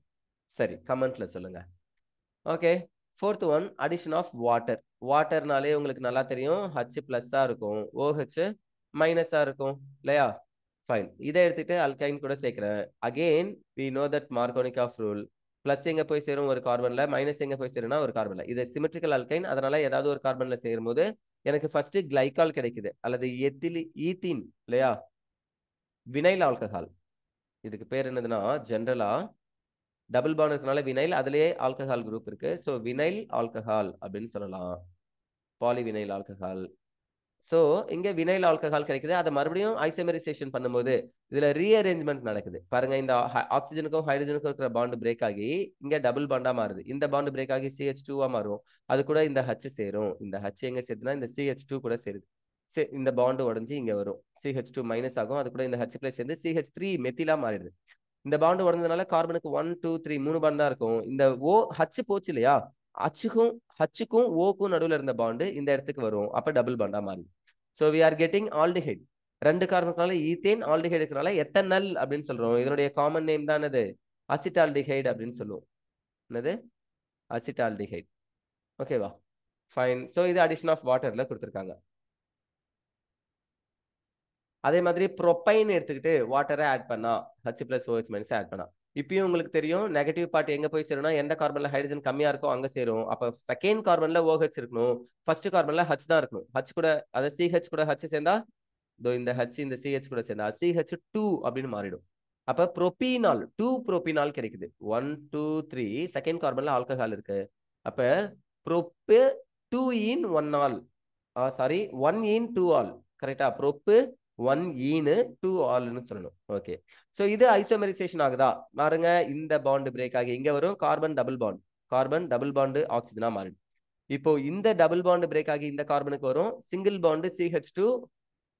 சரி கமெண்ட்ல சொல்லுங்க. Okay, fourth one addition of water. வாட்டர்னாலே உங்களுக்கு நல்லா தெரியும், H பிளஸ்ஸா இருக்கும், OH மைனஸா இருக்கும் இல்லையா? ஃபைன், இதை எடுத்துட்டு அல்கைன் கூட சேர்க்கிறேன். Again we know that Markovnikov rule, plus எங்க போய் சேரும் ஒரு கார்பன்ல, மைனஸ் எங்க போய் சேரும்னா ஒரு கார்பன்ல. இது சிமெட்ரிக்கல் அல்கைன், அதனால ஏதாவது ஒரு கார்பன்ல சேரும் போது எனக்கு ஃபர்ஸ்ட் கிளைகால் கிடைக்குது, அல்லது ஈத்தீன் இல்லையா, வினைல் ஆல்கஹால். இதுக்கு பேர் என்னதுன்னா ஜென்ரலா டபுள் பாண்ட் இருக்கனால வினைல், அதுலயே ஆல்கஹால் குரூப் இருக்கு. ஸோ வினைல் ஆல்கஹால் அப்படின்னு சொல்லலாம், பாலிவினைல் ஆல்கஹால். ஸோ இங்க வினைல் ஆல்கஹால் கிடைக்குது. அதை மறுபடியும் ஐசோமெரைசேஷன் பண்ணும்போது இதுல ரீஅரேஞ்ச்மெண்ட் நடக்குது பாருங்க. இந்த ஆக்சிஜனுக்கும் ஹைட்ரஜனுக்கும் இருக்கிற பாண்ட் பிரேக் ஆகி இங்க டபுள் பாண்டா மாறுது. இந்த பாண்ட் பிரேக் ஆகி CH2வா மாறும். அது கூட இந்த H சேரும். இந்த H எங்க சேர்த்துனா இந்த CH2 கூட சேருது. இந்த பாண்ட் உடஞ்சி இங்க வரும், CH2 மைனஸ் ஆகும். அது கூட இந்த H பிளஸ் சேர்ந்து CH3 மெத்திலா மாறிடுது. இந்த பாண்டு உடனதுனால கார்பனுக்கு 1 2 3 மூணு பாண்ட் தான் இருக்கும். இந்த H போச்சு இல்லையா, ஹச்சுக்கும் ஓக்கும் நடுவில் இருந்த பாண்டு இந்த இடத்துக்கு வரும், அப்ப டபுள் பாண்டா மாறும். So we are getting aldehyde. 2 கார்பனுக்குனால ஈத்தேன், ஆல்டிஹைட் இருக்கனால எத்தனால் அப்படின்னு சொல்றோம். இதனுடைய காமன் நேம் தான் என்னது, அசிட்டால்டிஹைட் அப்படின்னு சொல்லுவோம். என்னது, அசிட்டால்டிஹைட். ஓகேவா, ஃபைன். ஸோ இது அடிஷன் ஆஃப் வாட்டர்ல கொடுத்துருக்காங்க. அதே மாதிரி ப்ரொப்பைன் எடுத்துக்கிட்டு வாட்டரை ஆட் பண்ணா, H plus OH minus add பண்ணா, இப்பயும் உங்களுக்கு தெரியும் நெகட்டிவ் பார்ட் எங்க போய் சேரும்னா எந்த கார்பன்ல ஹைட்ரஜன் கம்மியா இருக்கோ அங்க சேரும். அப்ப செகண்ட் கார்பன்ல OH இருக்கணும், ஃபர்ஸ்ட் கார்பன்ல H தான் இருக்கணும். H கூட அத CH கூட H சேர்ந்தா, இந்த H இந்த CH கூட சேர்ந்தா CH2 அப்படின்னு மாறிடும். அப்ப ப்ரோபீனால் 2 ப்ரோபீனால் கிடைக்குது. 1 2 3 செகண்ட் கார்பன்ல ஆல்கஹால் இருக்கு. அப்ப ப்ரோப்பு 2 இன் 1 ஆல், சாரி 1 இன் 2 ஆல், கரெக்டா? ப்ரோப்பு 1 ஈனு 2 ஆல்னு சொல்லணும். ஓகே, ஸோ இது ஐசோமெரைசேஷன் ஆகுதா பாருங்க. இந்த பாண்ட் பிரேக் ஆகி இங்க வரும் கார்பன் டபுள் பாண்டு ஆக்சிஜனா மாறிடும். இப்போ இந்த டபுள் பாண்ட் பிரேக் ஆகி இந்த கார்பனுக்கு வரும் சிங்கிள் பாண்டு CH2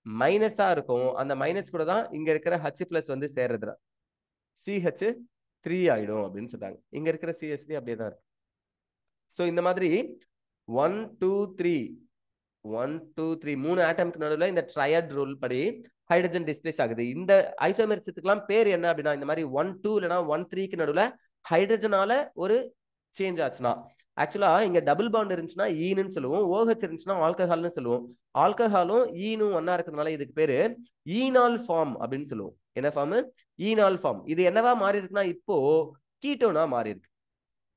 மைனஸா இருக்கும். அந்த மைனஸ் கூட தான் இங்க இருக்கிற H பிளஸ் வந்து சேர்றதுல CH3 ஆயிடும் அப்படின்னு சொல்றாங்க. இங்க இருக்கிற CH3 அப்படியே தான் இருக்கு. ஸோ இந்த மாதிரி 1 2 3 1 2 3 மூணு ஆட்டம்க்கு நடுவில் இந்த ட்ரையட் ரூல் படி ஹைட்ரஜன் டிஸ்பிளேஸ் ஆகுது. இந்த ஐசோமெரிசத்துக்குலாம் பேர் என்ன அப்படின்னா, இந்த மாதிரி 1 2 இல்லைனா 1 3க்கு நடுவில் ஹைட்ரஜனால ஒரு சேஞ்ச் ஆச்சுன்னா, ஆக்சுவலா இங்க டபுள் பாண்ட் இருந்துச்சுன்னா ஈன்னு சொல்லுவோம், OH இருந்துச்சுன்னா ஆல்கஹால்னு சொல்லுவோம். ஆல்கஹாலும் ஈனும் ஒன்னா இருக்கிறதுனால இதுக்கு பேரு ஈனால் ஃபார்ம் அப்படின்னு சொல்லுவோம். என்ன ஃபார்ம்? ஈனால் ஃபார்ம். இது என்னவா மாறி இருக்குன்னா இப்போ கீட்டோனா மாறி இருக்கு.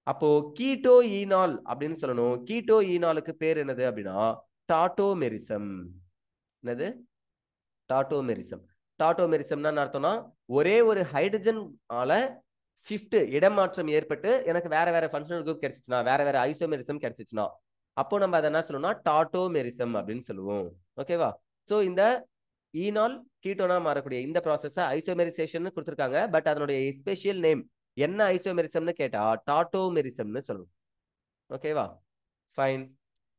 அப்போ கீட்டோ ஈனால் அப்படின்னு சொல்லணும். கீட்டோ ஈனாலுக்கு பேர் என்னது அப்படின்னா டாட்டோமெரிசம். என்னது? டாட்டோமெரிசம். டாட்டோமெரிசம்னா என்ன அர்த்தம்னா, ஒரே ஒரு ஹைட்ரஜன் ஆல ஷிஃப்ட் இடமாற்றம் ஏற்பட்டு எனக்கு வேற வேற ஃபங்க்ஷனல் குரூப் கிடைச்சிச்சுன்னா, வேற வேற ஐசோமெரிசம் கிடைச்சிச்சுன்னா, அப்போ நம்ம அதை என்ன சொல்லணும்னா டாட்டோமெரிசம் அப்படின்னு சொல்லுவோம். ஓகேவா? ஸோ இந்த ஈனால் கீட்டோனா மாறக்கூடிய இந்த ப்ராசஸ் ஐசோமெரிசேஷன் கொடுத்துருக்காங்க. பட் அதனுடைய ஸ்பெஷல் நேம் என்ன ஐசோமெரிசம்னு கேட்டா டாட்டோமெரிசம்னு சொல்லணும். ஓகேவா? ஃபைன்.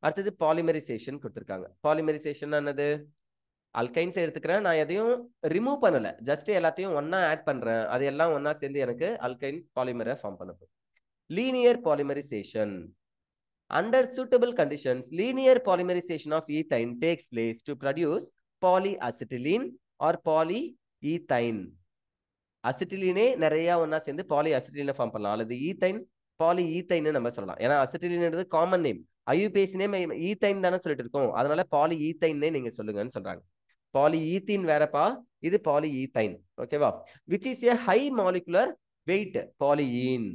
அடுத்தது பாலிமரைசேஷன் கொடுத்துருக்காங்க. பாலிமரைசேஷன் என்னது? அல்கைன்ஸ் எடுத்துக்கிறேன், நான் எதையும் ரிமூவ் பண்ணல, ஜஸ்ட் எல்லாத்தையும் ஒன்னா ஆட் பண்றேன், அது எல்லாம் ஒன்னா சேர்ந்து எனக்கு அல்கைன் பாலிமரை ஃபார்ம் பண்ணும். Linear polymerisation. Under suitable conditions, linear polymerization of ethane takes place to produce polyacetylene or polyethane. அசிட்டிலினே நிறைய ஒன்னா சேர்ந்து பாலி அசிட்டிலினை ஃபார்ம் பண்ணலாம், அல்லது ஈத்தைன் பாலி ஈத்தைன்னு நம்ம சொல்லலாம். ஏன்னா அசிட்டிலின்றது common name, IUPAC name ethyne தானே சொல்லிட்டு இருக்கோம், அதனால பாலி ஈத்தைன்னே நீங்க சொல்லுங்கன்னு சொல்றாங்க. பாலி ஈத்தீன் வேறப்பா, இது பாலி ஈத்தைன். ஓகேவா? Which is a high molecular weight polyene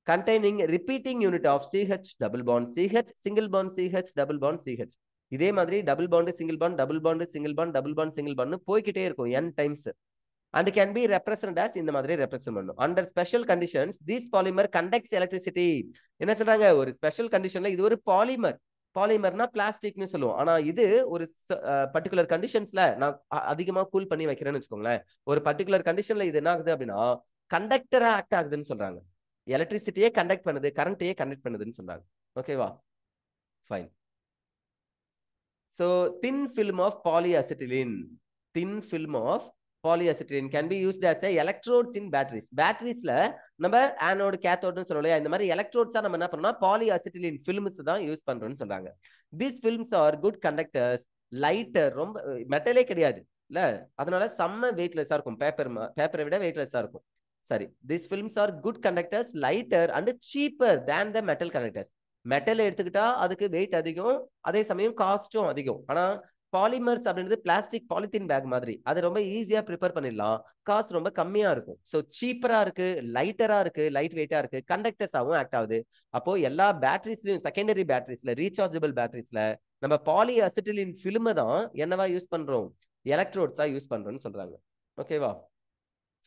containing repeating unit of CH double bond CH single bond CH double bond CH. இதே மாதிரி double bond single bond double bond single bond double bond single bond போய்கிட்டே இருக்கும் n times. and can be represented as இந்த மாதிரி represent பண்ணும். under special conditions this polymer conducts electricity. என்ன சொல்றாங்க? ஒரு ஸ்பெஷல் கண்டிஷன்ல இது ஒரு பாலிமர். பாலிமர்னா பிளாஸ்டிக்னு சொல்லுவோம். ஆனா இது ஒரு பர்டிகுலர் கண்டிஷன்ஸ்ல நான் அதிகமா கூல் பண்ணி வைக்கிறேன்னு வச்சுக்கோங்களேன், ஒரு பர்டிகுலர் கண்டிஷன்ல இது என்ன ஆகுது அப்படின்னா கண்டக்டரா ஆக்ட் ஆகுதுன்னு சொல்றாங்க. எலக்ட்ரிசிட்டியே கண்டக்ட் பண்ணுது, கரண்ட்டையே கண்டக்ட் பண்ணுதுன்னு சொல்றாங்க. ஓகேவா? Fine. So thin film of polyacetylene, thin film of polyacetylene can be used as a electrodes in batteries. பேட்டரிஸ்ல நம்ம ஆனோடு கேத்தோடுன்னு சொல்லலையா, இந்த மாதிரி எலக்ட்ரோட்ஸா நம்ம என்ன பண்ணோம்னா பாலிஅசிட்டிலின் ஃபில்ம்ஸ் தான் யூஸ் பண்றோம்னு சொல்றாங்க. these films are good conductors, lighter, ரொம்ப மெட்டலே கிடையாது இல்ல, அதனால செம்ம வெயிட்லெஸ்ஸா இருக்கும், பேப்பரை விட வெயிட்லெஸ்ஸா இருக்கும். சரி, these films are good conductors, lighter and cheaper than the metal conductors. Metal எடுத்துக்கிட்டா அதுக்கு வெயிட் அதிகம், அதே சமயம் காஸ்டும் அதிகம். ஆனா பாலிமர்ஸ் அப்படின்றது பிளாஸ்டிக் பாலித்தீன் பேக் மாதிரி, அது ரொம்ப ஈஸியா ப்ரிப்பேர் பண்ணிடலாம், காஸ்ட் ரொம்ப கம்மியா இருக்கும். ஸோ சீப்பரா இருக்கு, லைட்டரா இருக்கு, லைட் வெயிட்டா இருக்கு, கண்டக்டர்ஸாகவும் ஆக்ட் ஆகுது. அப்போ எல்லா பேட்டரிஸ்லயும், செகண்டரி பேட்டரிஸ்ல, ரீசார்ஜபிள் பேட்டரிஸ்ல நம்ம பாலி அசிட்டிலின் ஃபிலிமை தான் என்னவா யூஸ் பண்றோம், எலக்ட்ரோட்ஸா யூஸ் பண்றோம்னு சொல்றாங்க. ஓகேவா?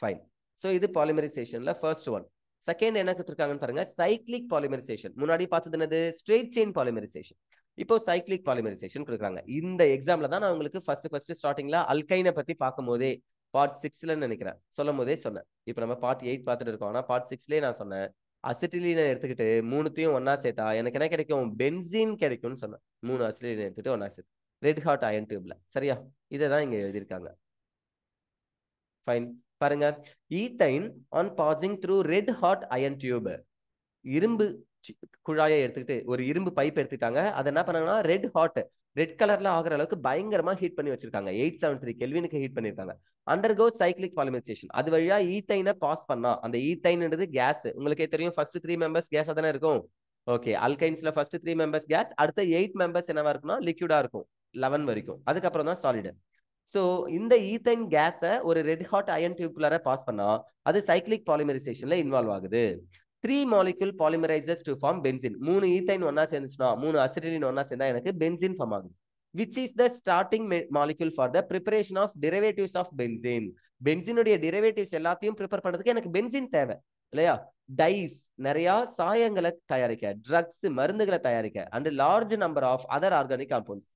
ஃபைன். ஸோ இது பாலிமரைசேஷன்ல ஃபர்ஸ்ட் ஒன். செகண்ட் என்ன கொடுத்துருக்காங்கன்னு பாருங்க, சைக்ளிக் பாலிமரைசேஷன். முன்னாடி பார்த்தது என்னது? Straight chain polymerisation. இப்போ சைக்ளிக் பாலிமரைசேஷன் கொடுக்குறாங்க. இந்த எக்ஸாம்ல தான் நான் உங்களுக்கு ஃபர்ஸ்ட் ஸ்டார்டிங்ல அல்கைனை பத்தி பார்க்கும் போதே பார்ட் 6ல நினைக்கிறேன் சொல்லும் போதே சொன்னேன். இப்போ நம்ம பார்ட் 8 பார்த்துட்டு இருக்கோம், ஆனா பார்ட் 6லயே நான் சொன்னேன் அசிட்டிலீனை எடுத்துக்கிட்டு மூணுத்தையும் ஒன்னா சேர்த்தா எனக்கு என்ன கிடைக்கும், பென்சீன் கிடைக்கும்னு சொன்னேன். 3 அசிட்டிலீனை எடுத்துட்டு ஒன்னா சேர்த்து ரெட் ஹாட் அயன் டியூப்ல. சரியா? இதை தான் இங்க எழுதியிருக்காங்க. ஃபைன். பாருங்க, ethyne on passing through red hot iron tube, இரும்பு குழாயை எடுத்துக்கிட்டு ஒரு இரும்பு பைப் எடுத்துட்டாங்க, அதை என்ன பண்ணாங்கன்னா ரெட் ஹாட், ரெட் கலர்ல ஆகிற அளவுக்கு பயங்கரமா ஹீட் பண்ணி வச்சிருக்காங்க, 873 கெல்வினுக்கு ஹீட் பண்ணிருக்காங்க. அண்டர்கோ சைக்ளிக் பாலிமரைசேஷன், அது வழியா ஈத்தைனை பாஸ் பண்ணா, அந்த ஈத்தைன்ன்றது கேஸ், உங்களுக்கே தெரியும் ஃபர்ஸ்ட் 3 மெம்பர்ஸ் கேஸா தானே இருக்கும். ஓகே, அல்கைன்ஸ்ல ஃபர்ஸ்ட் 3 மெம்பர்ஸ் கேஸ், அடுத்த 8 மெம்பர்ஸ் என்னவா இருக்கும்னா லிக்விடா இருக்கும் 11 வரைக்கும், அதுக்கப்புறம் தான் சாலிட். ஸோ இந்த ஈத்தைன் கேஸை ஒரு ரெட் ஹாட் அயன் டியூப்குள்ளார பாஸ் பண்ணா அது சைக்ளிக் பாலிமரைசேஷன்ல இன்வால்வ் ஆகுது. 3 molecule polymerizes to form benzene. 3 ethyne ஒன்னா சேர்ந்துச்சுன்னா, 3 அசிட்டிலின் ஒன்னா சேர்ந்தா எனக்கு பென்சீன் ஃபார்ம் ஆகுது. which is the starting molecule for the preparation of derivatives of benzene. பென்சீனுடைய டெரிவேட்டிவ்ஸ் எல்லாத்தையும் ப்ரிப்பேர் பண்றதுக்கு எனக்கு பென்சீன் தேவை இல்லையா? டைஸ், நிறைய சாயங்களை தயாரிக்க, ட்ரக்ஸ், மருந்துகளை தயாரிக்க, and large number of other organic compounds,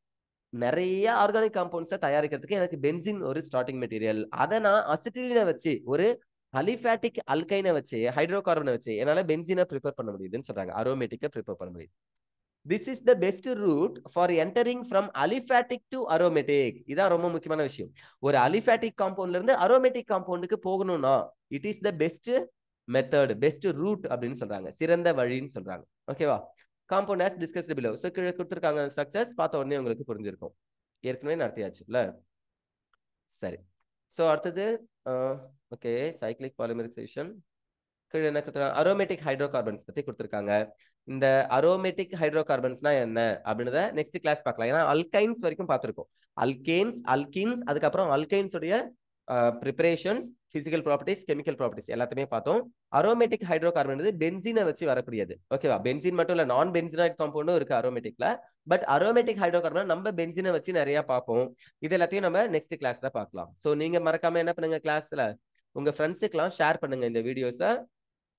நிறைய ஆர்கானிக் காம்பவுண்ட்ஸை தயாரிக்கிறதுக்கு எனக்கு பென்சின் ஒரு ஸ்டார்டிங் மெட்டீரியல். அதை நான் அசிட்டிலினை வச்சு, ஒரு அலிஃபேட்டிக் அல்கைனை வச்சு, ஹைட்ரோ கார்பனை வச்சு என்னால பென்சினை ப்ரிப்பேர் பண்ண முடியுதுன்னு சொல்றாங்க, அரோமேட்டிக்கை ப்ரிப்பேர் பண்ண முடியுது. This is the best route for entering from aliphatic to aromatic. இதான் ரொம்ப முக்கியமான விஷயம். ஒரு அலிஃபேட்டிக் காம்பவுண்ட்ல இருந்து அரோமேட்டிக் காம்பவுண்டுக்கு போகணும்னா it is the best method, best route அப்படின்னு சொல்றாங்க, சிறந்த வழின்னு சொல்றாங்க. ஓகேவா? Compound as discussed below. So கீழே கொடுத்துருக்காங்க ஸ்ட்ரக்சர்ஸ், பார்த்த உடனே உங்களுக்கு புரிஞ்சிருக்கும், ஏற்கனவே நடத்தியாச்சுல்ல. சரி, ஸோ அடுத்தது ஓகே சைக்ளிக் பாலிமரைசேஷன். கீழே என்ன கொடுத்துருக்காங்க, அரோமேட்டிக் ஹைட்ரோ கார்பன்ஸ் பத்தி கொடுத்துருக்காங்க. இந்த அரோமேட்டிக் ஹைட்ரோ கார்பன்ஸ்னா என்ன அப்படின்றத நெக்ஸ்ட் கிளாஸ் பார்க்கலாம். ஏன்னா அல்கைன்ஸ் வரைக்கும் பார்த்துருக்கோம், அல்கேன்ஸ், அல்கின்ஸ், அதுக்கப்புறம் அல்கைன்ஸ் உடைய preparations, physical properties, chemical properties எல்லாத்தையுமே பார்த்தோம். அரோமேட்டிக் ஹைட்ரோ கார்பன் பென்சீனை வச்சு வரக்கூடியது. ஓகேவா? பென்சீன் மட்டும் இல்ல, நான் பென்சினாய்ட் காம்பவுண்டும் இருக்கு அரோமேட்டிக்ல. பட் அரோமேட்டிக் ஹைட்ரோ கார்பன் நம்ம பென்சீனை வச்சு நிறைய பார்ப்போம். இது எல்லாத்தையும் நம்ம நெக்ஸ்ட் கிளாஸ்ல பார்க்கலாம். ஸோ நீங்க மறக்காம என்ன பண்ணுங்க, கிளாஸ்ல உங்க ஃப்ரெண்ட்ஸுக்கெல்லாம் ஷேர் பண்ணுங்க இந்த வீடியோஸை.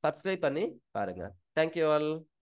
சப்ஸ்கிரைப் பண்ணி பாருங்க. Thank you all.